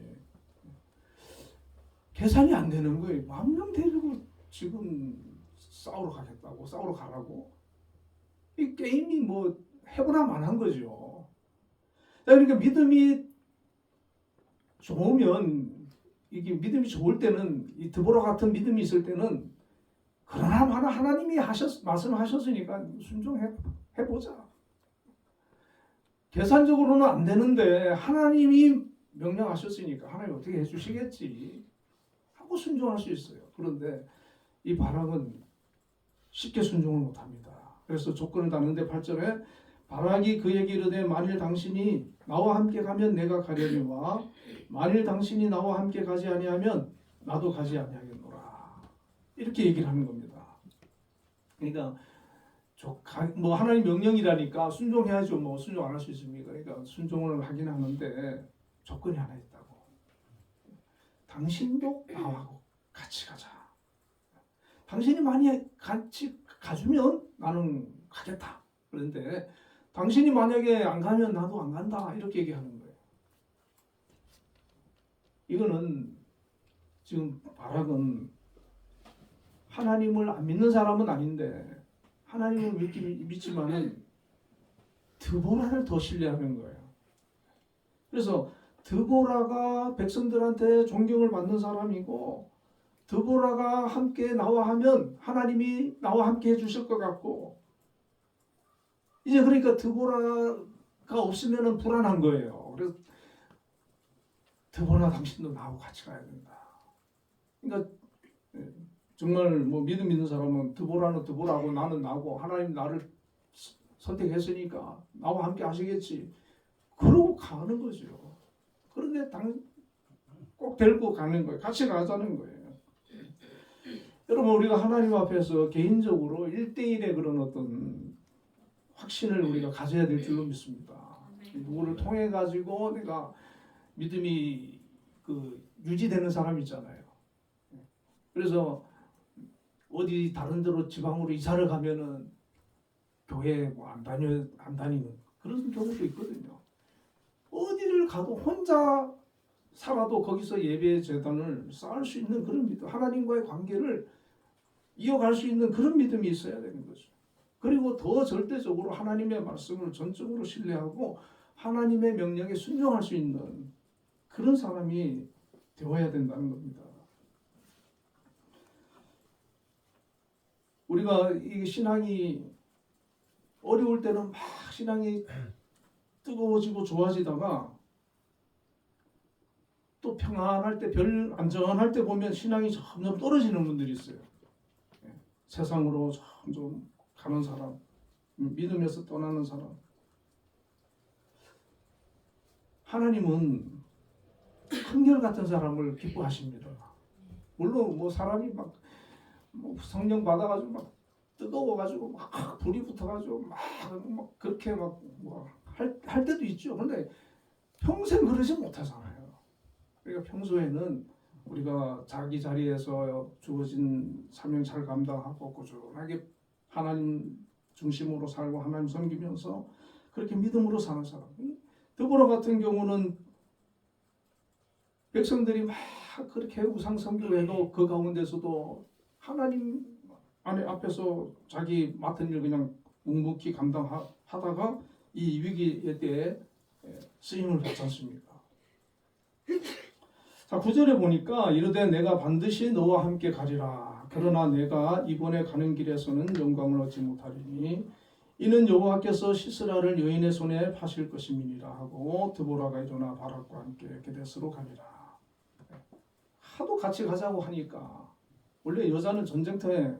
계산이 안 되는 거예요. 10,000명 데리고 지금 싸우러 가겠다고, 싸우러 가라고. 이 게임이 뭐 해보나 만한 거죠. 그러니까 믿음이 좋으면 이게 믿음이 좋을 때는 이 드보라 같은 믿음이 있을 때는 그러나 하나님이 말씀하셨으니까 순종해보자. 계산적으로는 안 되는데 하나님이 명령하셨으니까 하나님 어떻게 해주시겠지 하고 순종할 수 있어요. 그런데 이 바락은 쉽게 순종을 못합니다. 그래서 조건을 다는데 8절에 바락이 그에게 이르되 만일 당신이 나와 함께 가면 내가 가려니와 만일 당신이 나와 함께 가지 아니하면 나도 가지 아니하겠노라. 이렇게 얘기를 하는 겁니다. 그러니까 뭐 하나님 명령이라니까 순종해야죠. 뭐 순종 안 할 수 있습니까? 그러니까 순종을 하긴 하는데 조건이 하나 있다고. 당신도 나하고 같이 가자. 당신이 많이 같이 가주면 나는 가겠다. 그런데 당신이 만약에 안 가면 나도 안 간다. 이렇게 얘기하는 거예요. 이거는 지금 바락은 하나님을 안 믿는 사람은 아닌데 하나님을 믿지만은 드보라를 더 신뢰하는 거예요. 그래서 드보라가 백성들한테 존경을 받는 사람이고 드보라가 함께 나와 하면 하나님이 나와 함께 해주실 것 같고 이제 그러니까 드보라가 없으면 불안한 거예요. 그래서 드보라 당신도 나하고 같이 가야 된다. 그러니까 정말 뭐 믿음 있는 사람은 드보라는 드보라고 나는 나고 하나님 나를 선택했으니까 나와 함께 하시겠지. 그러고 가는 거죠. 그런데 꼭 데리고 가는 거예요. 같이 가자는 거예요. 여러분 우리가 하나님 앞에서 개인적으로 1대1의 그런 어떤 확신을 우리가 가져야 될 줄로 믿습니다. 누구를 통해 가지고 내가 믿음이 유지되는 사람 있잖아요. 그래서 어디 다른 데로 지방으로 이사를 가면은 교회 뭐 안 다니는 그런 경우도 있거든요. 어디를 가도 혼자 살아도 거기서 예배 재단을 쌓을 수 있는 그런 믿음, 하나님과의 관계를 이어갈 수 있는 그런 믿음이 있어야 되는 거죠. 그리고 더 절대적으로 하나님의 말씀을 전적으로 신뢰하고 하나님의 명령에 순종할 수 있는 그런 사람이 되어야 된다는 겁니다. 우리가 이 신앙이 어려울 때는 막 신앙이 뜨거워지고 좋아지다가 또 평안할 때, 별 안전할 때 보면 신앙이 점점 떨어지는 분들이 있어요. 세상으로 점점 가는 사람, 믿음에서 떠나는 사람. 하나님은 한결같은 사람을 기뻐하십니다. 물론 뭐 사람이 막 성령 받아가지고 막 뜨거워가지고 막 불이 붙어가지고 막 그렇게 막 뭐 할 때도 있죠. 그런데 평생 그러지 못하잖아요. 그러니까 평소에는 우리가 자기 자리에서 주어진 사명 잘 감당하고 꾸준하게 하나님 중심으로 살고 하나님 섬기면서 그렇게 믿음으로 사는 사람. 드보라 같은 경우는 백성들이 막 그렇게 우상 섬기고 그 가운데서도 하나님 안에 앞에서 자기 맡은 일 그냥 묵묵히 감당하다가 이 위기의 때에 쓰임을 받지 않습니까? 자, 9절에 보니까 이르되 내가 반드시 너와 함께 가리라. 그러나 내가 이번에 가는 길에서는 영광을 얻지 못하리니 이는 여호와께서 시스라를 여인의 손에 파실 것임이니라 하고 드보라가 일어나 바락과 함께 게데스로 가니라. 하도 같이 가자고 하니까 원래 여자는 전쟁터에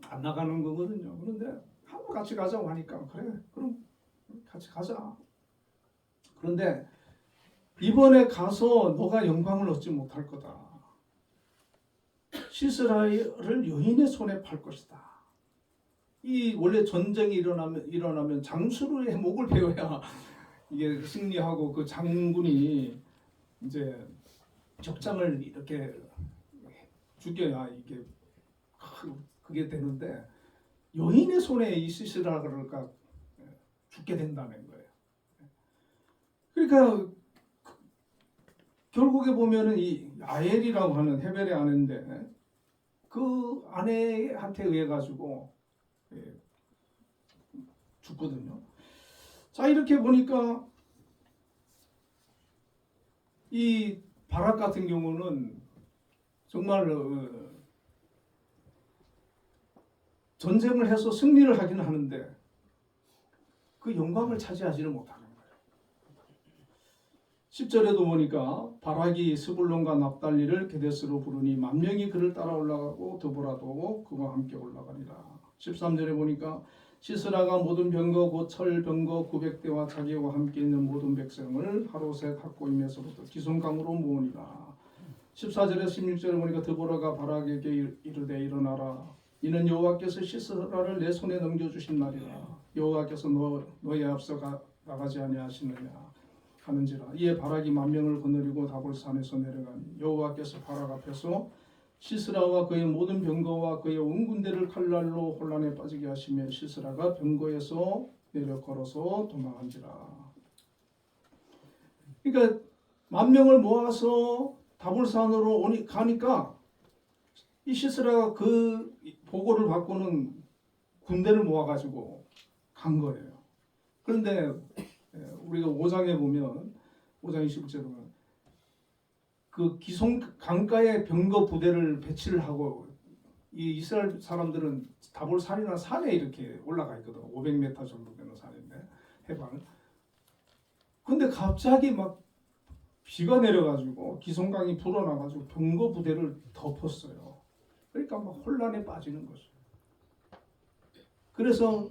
안 나가는 거거든요. 그런데 하도 같이 가자고 하니까 그래 그럼 같이 가자. 그런데 이번에 가서 너가 영광을 얻지 못할 거다. 시스라를 여인의 손에 팔 것이다. 이 원래 전쟁이 일어나면 장수의 목을 베어야 이게 승리하고 그 장군이 이제 적장을 이렇게 죽여야 이게 그게 되는데 여인의 손에 이 시스라가 죽게 된다는 거예요. 그러니까 결국에 보면은 이 아엘이라고 하는 헤벨의 아내인데 그 아내한테 의해 가지고 죽거든요. 자, 이렇게 보니까 이 바락 같은 경우는 정말 전쟁을 해서 승리를 하기는 하는데 그 영광을 차지하지는 못하는 거예요. 10절에도 보니까 바락이 스불론과 납달리를 게데스로 부르니 만 명이 그를 따라 올라가고 드보라도 그와 함께 올라가니라. 13절에 보니까 시스라가 모든 병거 곧 철 병거 900대와 자기와 함께 있는 모든 백성을 하루셋 학고임에서부터 기송강으로 모으니라. 14절에 16절에 보니까 드보라가 바락에게 이르되 일어나라. 이는 여호와께서 시스라를 내 손에 넘겨주신 날이라. 여호와께서 너의 앞서 나가지 아니하시느냐 하는지라. 이에 바락이 만 명을 거느리고 다볼산에서 내려가니 여호와께서 바락 앞에서 시스라와 그의 모든 병거와 그의 온 군대를 칼날로 혼란에 빠지게 하시며 시스라가 병거에서 내려 걸어서 도망한지라. 그러니까 만 명을 모아서 다볼산으로 가니까 이 시스라가 그 보고를 받고는 군대를 모아가지고 간 거예요. 그런데 우리가 5장에 보면 5장 21절에 보면 그 기송 강가에 병거 부대를 배치를 하고 이 이스라엘 사람들은 다볼산이나 산에 이렇게 올라가 있거든. 500m 정도 되는 산인데 해발. 근데 갑자기 막 비가 내려가지고 기송강이 불어나가지고 병거 부대를 덮었어요. 그러니까 막 혼란에 빠지는 거죠. 그래서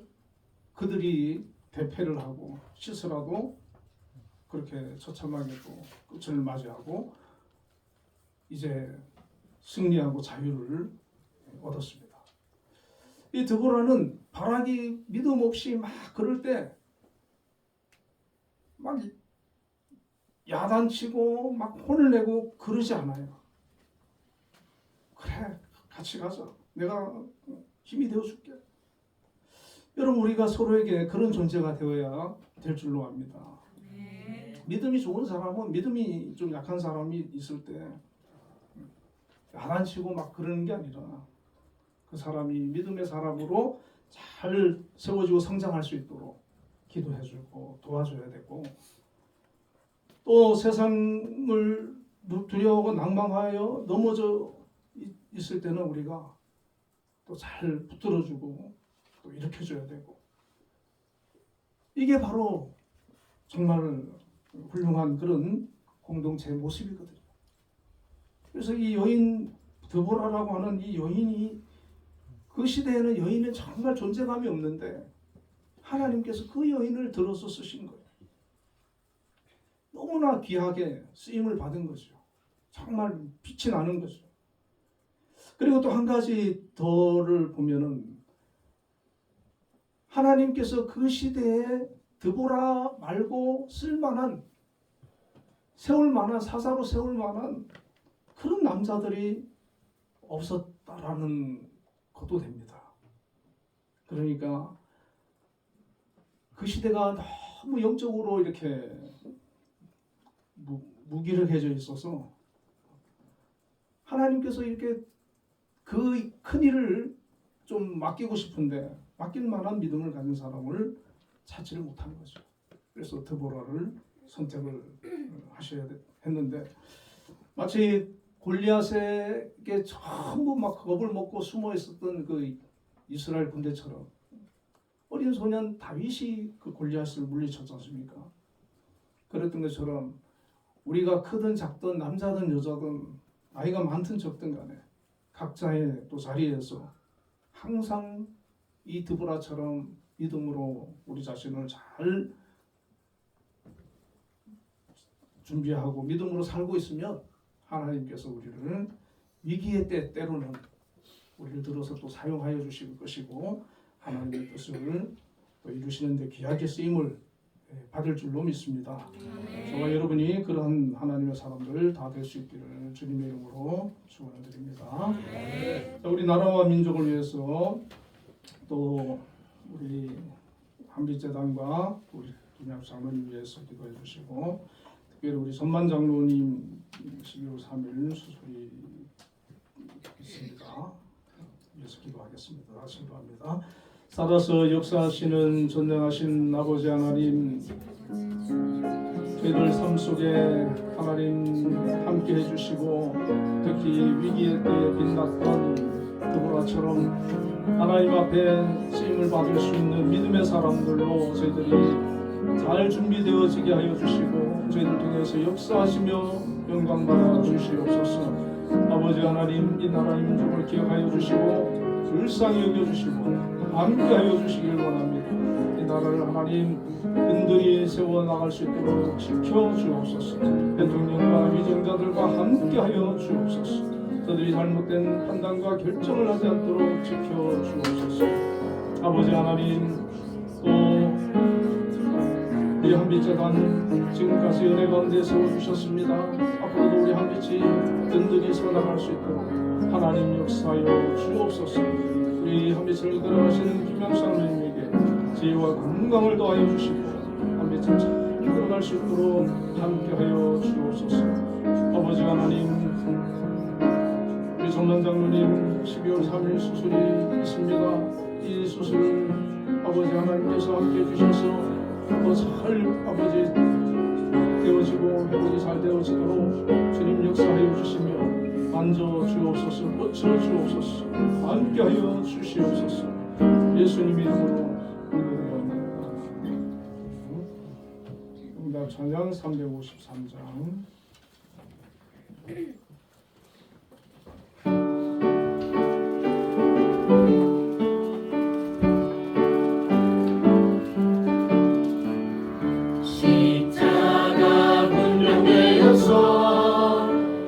그들이 대패를 하고 시스라도 그렇게 처참하게 또 끝을 맞이하고 이제 승리하고 자유를 얻었습니다. 이 드보라는 바락이 믿음 없이 막 그럴 때 막 야단치고 막 혼을 내고 그러지 않아요. 그래, 같이 가자. 내가 힘이 되어줄게. 여러분, 우리가 서로에게 그런 존재가 되어야 될 줄로 압니다. 믿음이 좋은 사람은 믿음이 좀 약한 사람이 있을 때 야단치고 막 그러는 게 아니라 그 사람이 믿음의 사람으로 잘 세워지고 성장할 수 있도록 기도해주고 도와줘야 되고, 또 세상을 두려워하고 낭망하여 넘어져 있을 때는 우리가 또 잘 붙들어주고 또 일으켜줘야 되고, 이게 바로 정말 훌륭한 그런 공동체의 모습이거든요. 그래서 이 여인 드보라라고 하는 이 여인이, 그 시대에는 여인은 정말 존재감이 없는데 하나님께서 그 여인을 들어서 쓰신 거예요. 너무나 귀하게 쓰임을 받은 거죠. 정말 빛이 나는 거죠. 그리고 또 한 가지 더를 보면은, 하나님께서 그 시대에 드보라 말고 쓸만한, 세울 만한, 사사로 세울 만한 그런 남자들이 없었다라는 것도 됩니다. 그러니까 그 시대가 너무 영적으로 이렇게 무기력해져 있어서 하나님께서 이렇게 그 큰 일을 좀 맡기고 싶은데 맡길 만한 믿음을 가진 사람을 찾지를 못한 거죠. 그래서 드보라를 선택을 하셔야 했는데, 마치 골리앗에게 전부 막 겁을 먹고 숨어 있었던 그 이스라엘 군대처럼 어린 소년 다윗이 그 골리앗을 물리쳤지 않습니까? 그랬던 것처럼 우리가 크든 작든 남자든 여자든 나이가 많든 적든 간에 각자의 또 자리에서 항상 이 드보라처럼 믿음으로 우리 자신을 잘 준비하고 믿음으로 살고 있으면 하나님께서 우리를 위기의 때로는 우리를 들어서 또 사용하여 주실 것이고, 하나님의 뜻을 또 이루시는 데 귀하게 쓰임을 받을 줄로 믿습니다. 저와 여러분이 그러한 하나님의 사람들 다 될 수 있기를 주님의 이름으로 축원을 드립니다. 자, 우리 나라와 민족을 위해서 또 우리 한빛재단과 우리 김양 장로님 위해서 기도해 주시고, 특별히 우리 선만 장로님 12월 3일 수술이 있습니다. 위해서 기도하겠습니다. 기도합니다. 살아서 역사하시는 전능하신 아버지 하나님, 저희들 삶 속에 하나님 함께 해주시고, 특히 위기의 때에 빛났던 드보라처럼 하나님 앞에 쓰임을 받을 수 있는 믿음의 사람들로 저희들이 잘 준비되어지게 하여 주시고, 저희들 통해서 역사하시며 영광 받아 주시옵소서. 아버지 하나님, 이 나라의 민족을 기억하여 주시고 불쌍히 여겨주시고 함께하여 주시길 원합니다. 이 나라를 하나님 든든히 세워나갈 수 있도록 지켜주옵소서. 대통령과 위정자들과 함께하여 주옵소서. 저들이 잘못된 판단과 결정을 하지 않도록 지켜주옵소서. 아버지 하나님, 또 우리 한빛재단 지금까지 은혜 가운데 세워주셨습니다. 앞으로도 우리 한빛이 든든히 세워나갈 수 있도록 하나님 역사하여 주옵소서. 우리 한빛을 이끌어가시는 김양사님에게 지혜와 건강을 더하여 주시고 한빛을 잘 이끌어갈 수 있도록 함께하여 주옵소서. 아버지 하나님, 우리 전만 장로님 12월 3일 수술이 있습니다. 이 수술 아버지 하나님께서 함께해 주셔서 더 잘 아버지 되어지고 회복이 잘 되어지도록 주님 역사하여 주시며 만져 주옵소서, 고쳐 주옵소서, 함께하여 주시옵소서. 예수님 이름으로 기도드립니다. 응답 찬양 353장.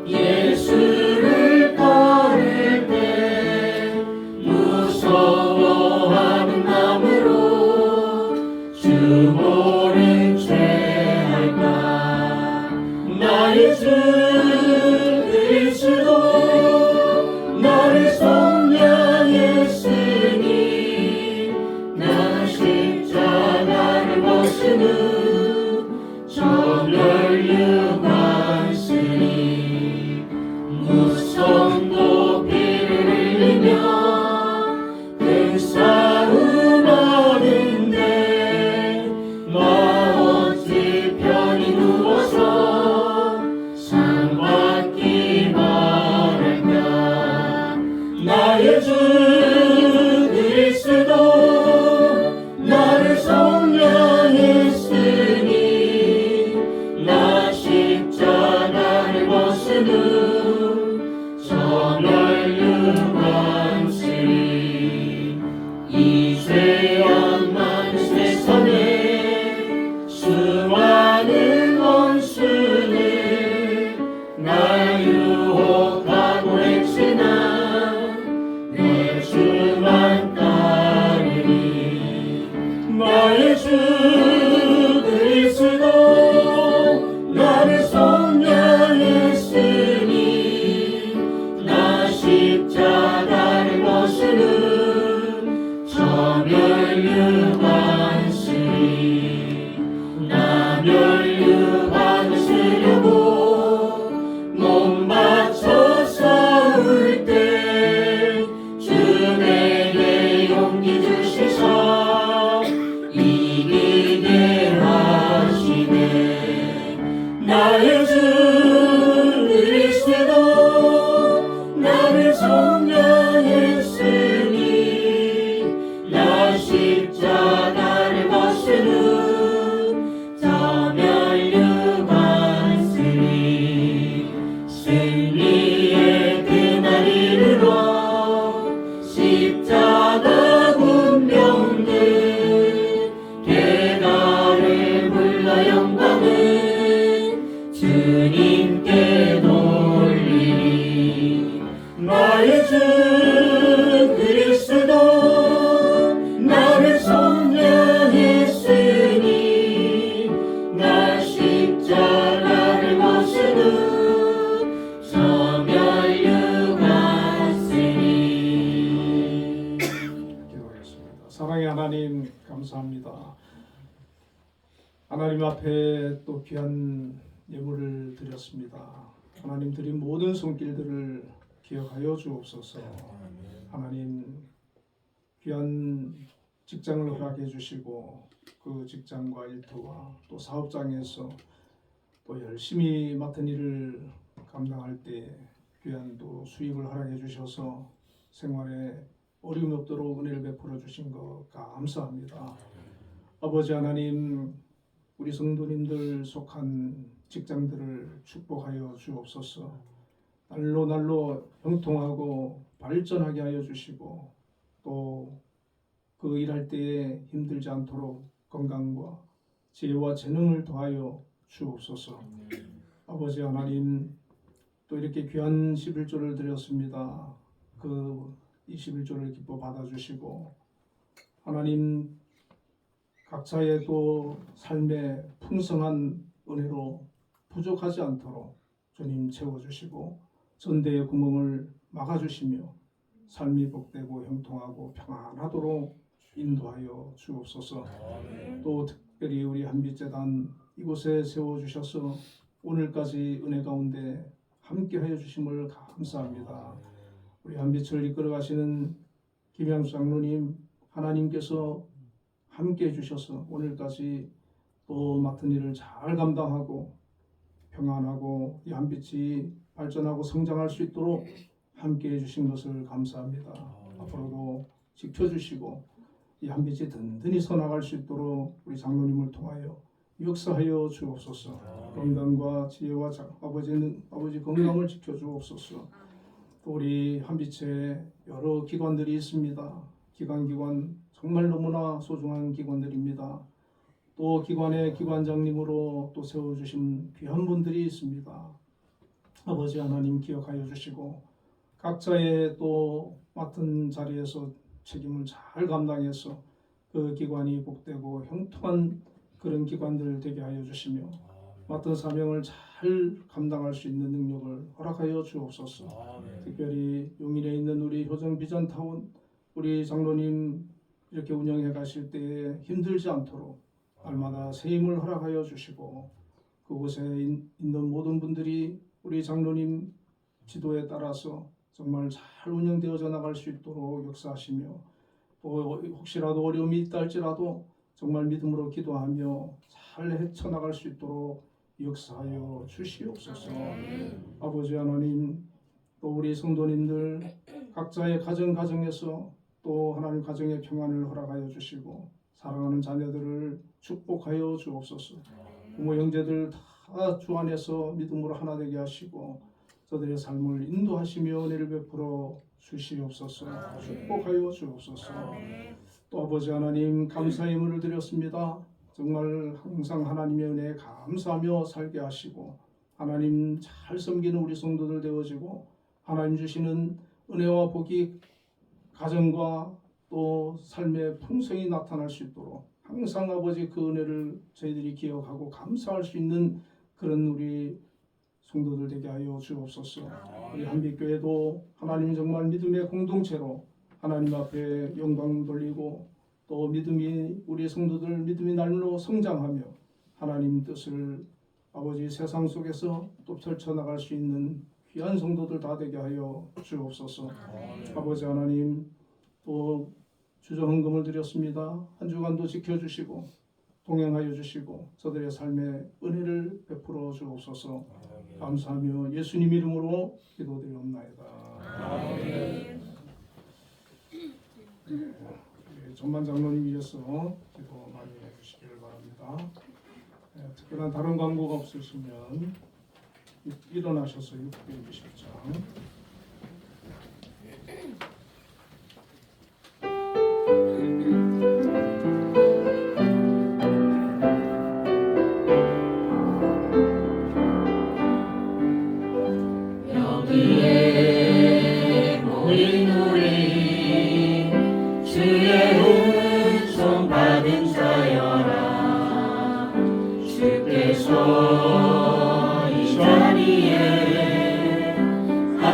예수를 걸을 때 무서워하는 마음으로 주 모른 죄 할까. 나의 주 나의 주 그리스도 나를 속량했으니 나 십자가를 모시고 저 멸류관으니. 기도하겠습니다. 사랑의 하나님 감사합니다. 하나님 앞에 또 귀한 예물을 드렸습니다. 하나님 드린 모든 손길들을 기억하여 주옵소서. 하나님 귀한 직장을 허락해 주시고 그 직장과 일터와 또 사업장에서 또 열심히 맡은 일을 감당할 때 귀한 또 수입을 허락해 주셔서 생활에 어려움이 없도록 은혜를 베풀어 주신 것 감사합니다. 아버지 하나님, 우리 성도님들 속한 직장들을 축복하여 주옵소서. 날로 날로 형통하고 발전하게 하여 주시고 또 그 일할 때에 힘들지 않도록 건강과 지혜와 재능을 더하여 주옵소서. 아버지 하나님, 또 이렇게 귀한 11조를 드렸습니다. 그 21조를 기뻐 받아주시고 하나님 각자의 또 삶의 풍성한 은혜로 부족하지 않도록 주님 채워주시고 전대의 구멍을 막아주시며 삶이 복되고 형통하고 평안하도록 인도하여 주옵소서. 또 특별히 우리 한빛재단 이곳에 세워주셔서 오늘까지 은혜 가운데 함께하여 주심을 감사합니다. 우리 한빛을 이끌어가시는 김양수 장로님, 하나님께서 함께해 주셔서 오늘까지 또 맡은 일을 잘 감당하고 평안하고 이 한빛이 발전하고 성장할 수 있도록 함께해 주신 것을 감사합니다. 앞으로도 지켜주시고 이 한빛이 든든히 서나갈 수 있도록 우리 장로님을 통하여 역사하여 주옵소서. 건강과 지혜와 아버지 건강을 지켜주옵소서. 또 우리 한빛에 여러 기관들이 있습니다. 기관 정말 너무나 소중한 기관들입니다. 또 기관의 기관장님으로 또 세워주신 귀한 분들이 있습니다. 아버지 하나님 기억하여 주시고 각자의 또 맡은 자리에서 책임을 잘 감당해서 그 기관이 복되고 형통한 그런 기관들 되게 하여 주시며 맡은 사명을 잘 감당할 수 있는 능력을 허락하여 주옵소서. 특별히 용인에 있는 우리 효정 비전타운 우리 장로님 이렇게 운영해 가실 때에 힘들지 않도록 날마다 새 힘을 허락하여 주시고 그곳에 있는 모든 분들이 우리 장로님 지도에 따라서 정말 잘 운영되어져 나갈 수 있도록 역사하시며 또 혹시라도 어려움이 있다 할지라도 정말 믿음으로 기도하며 잘 헤쳐나갈 수 있도록 역사하여 주시옵소서. 아버지 하나님, 또 우리 성도님들 각자의 가정에서 또 하나님 가정의 평안을 허락하여 주시고 사랑하는 자녀들을 축복하여 주옵소서. 부모 형제들 다 주 안에서 믿음으로 하나 되게 하시고 저들의 삶을 인도하시며 은혜를 베풀어 주시옵소서. 축복하여 주옵소서. 또 아버지 하나님 감사의 예물을 드렸습니다. 정말 항상 하나님의 은혜에 감사하며 살게 하시고 하나님 잘 섬기는 우리 성도들 되어지고 하나님 주시는 은혜와 복이 가정과 또 삶의 풍성이 나타날 수 있도록 항상 아버지 그 은혜를 저희들이 기억하고 감사할 수 있는 그런 우리 성도들 되게 하여 주옵소서. 우리 한빛교회도 하나님 정말 믿음의 공동체로 하나님 앞에 영광 돌리고 또 믿음이 우리 성도들 믿음이 날로 성장하며 하나님 뜻을 아버지 세상 속에서 또 펼쳐나갈 수 있는 귀한 성도들 다 되게 하여 주옵소서. 아버지 하나님 또 주정헌금을 드렸습니다. 한 주간도 지켜주시고 동행하여 주시고 저들의 삶에 은혜를 베풀어 주옵소서. 감사하며 예수님 이름으로 기도드리옵나이다. 아멘. 전만 장로님 위해서 기도 많이 해주시기를 바랍니다. 특별한 다른 광고가 없으시면 일어나셔서 627장 여기에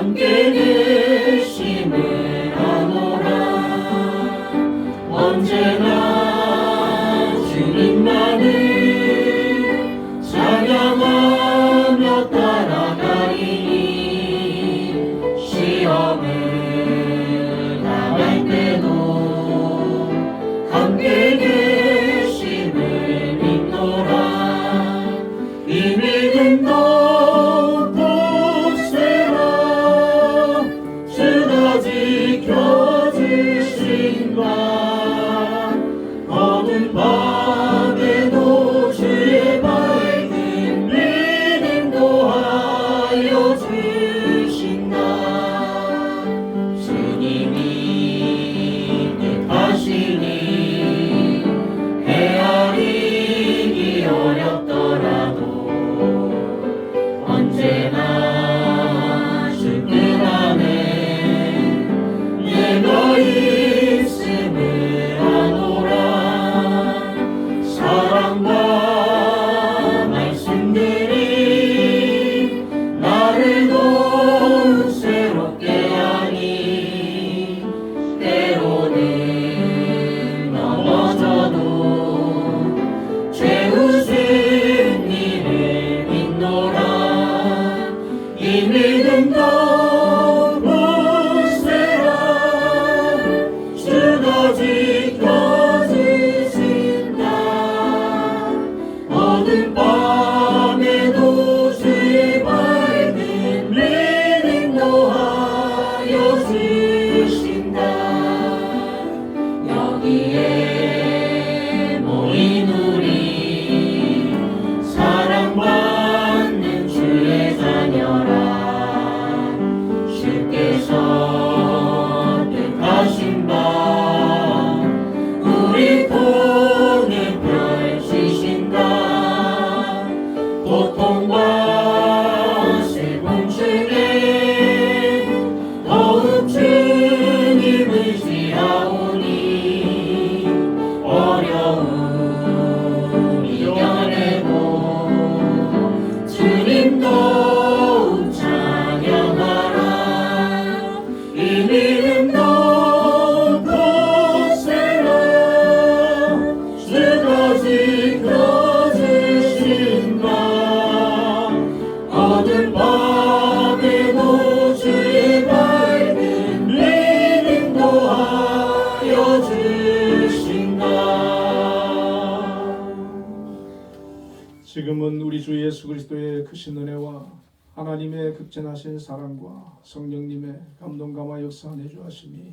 함께 계심을 아노라. 언제나 주님만을 찬양하며 따라가리니 시험을 당할 때도 함께 계심을 믿노라. 이 믿음도 굳세라. 주가 지켜주신다. 어두운 밤에도 주의 밝은 믿음도 하여 주신다. 주님이 뜻하시니 헤아리기 어렵더라도 언제나 주 뜻 안에 내가 있음을 아노라. 사랑과 말씀들이 나를 더욱 새롭게 하니 때로는 넘어져도 죄우신 이를 믿노라. 이 믿음도 굳세라. 주가 지켜주신다. 어두운 밤에도 주의 밝은 믿음도 하여 주신다. 여기에 모인 우리 사랑받는 주의 자녀라. 주께서 뜻하신 바 우리 통해 펼치신다. 고통과 슬픔 중에 더욱 주님 의지하오니 어려움 이겨내고 주님 더욱 찬양하라. 이 믿음도 굳세라. 주가 지켜주신다. 어두운 밤에도 주의 밝은 믿음도 하여 주신다. 지금은 우리 주 예수 그리스도의 크신 은혜와 하나님의 극진하신 사랑과 성령님의 감동감화 역사 내주하심이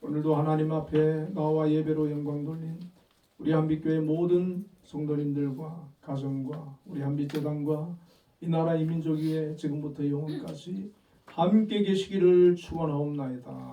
오늘도 하나님 앞에 나와 예배로 영광 돌린 우리 한빛교회 모든 성도님들과 가정과 우리 한빛재단과 이 나라 이 민족 위에 지금부터 영원까지 함께 계시기를 축원하옵나이다.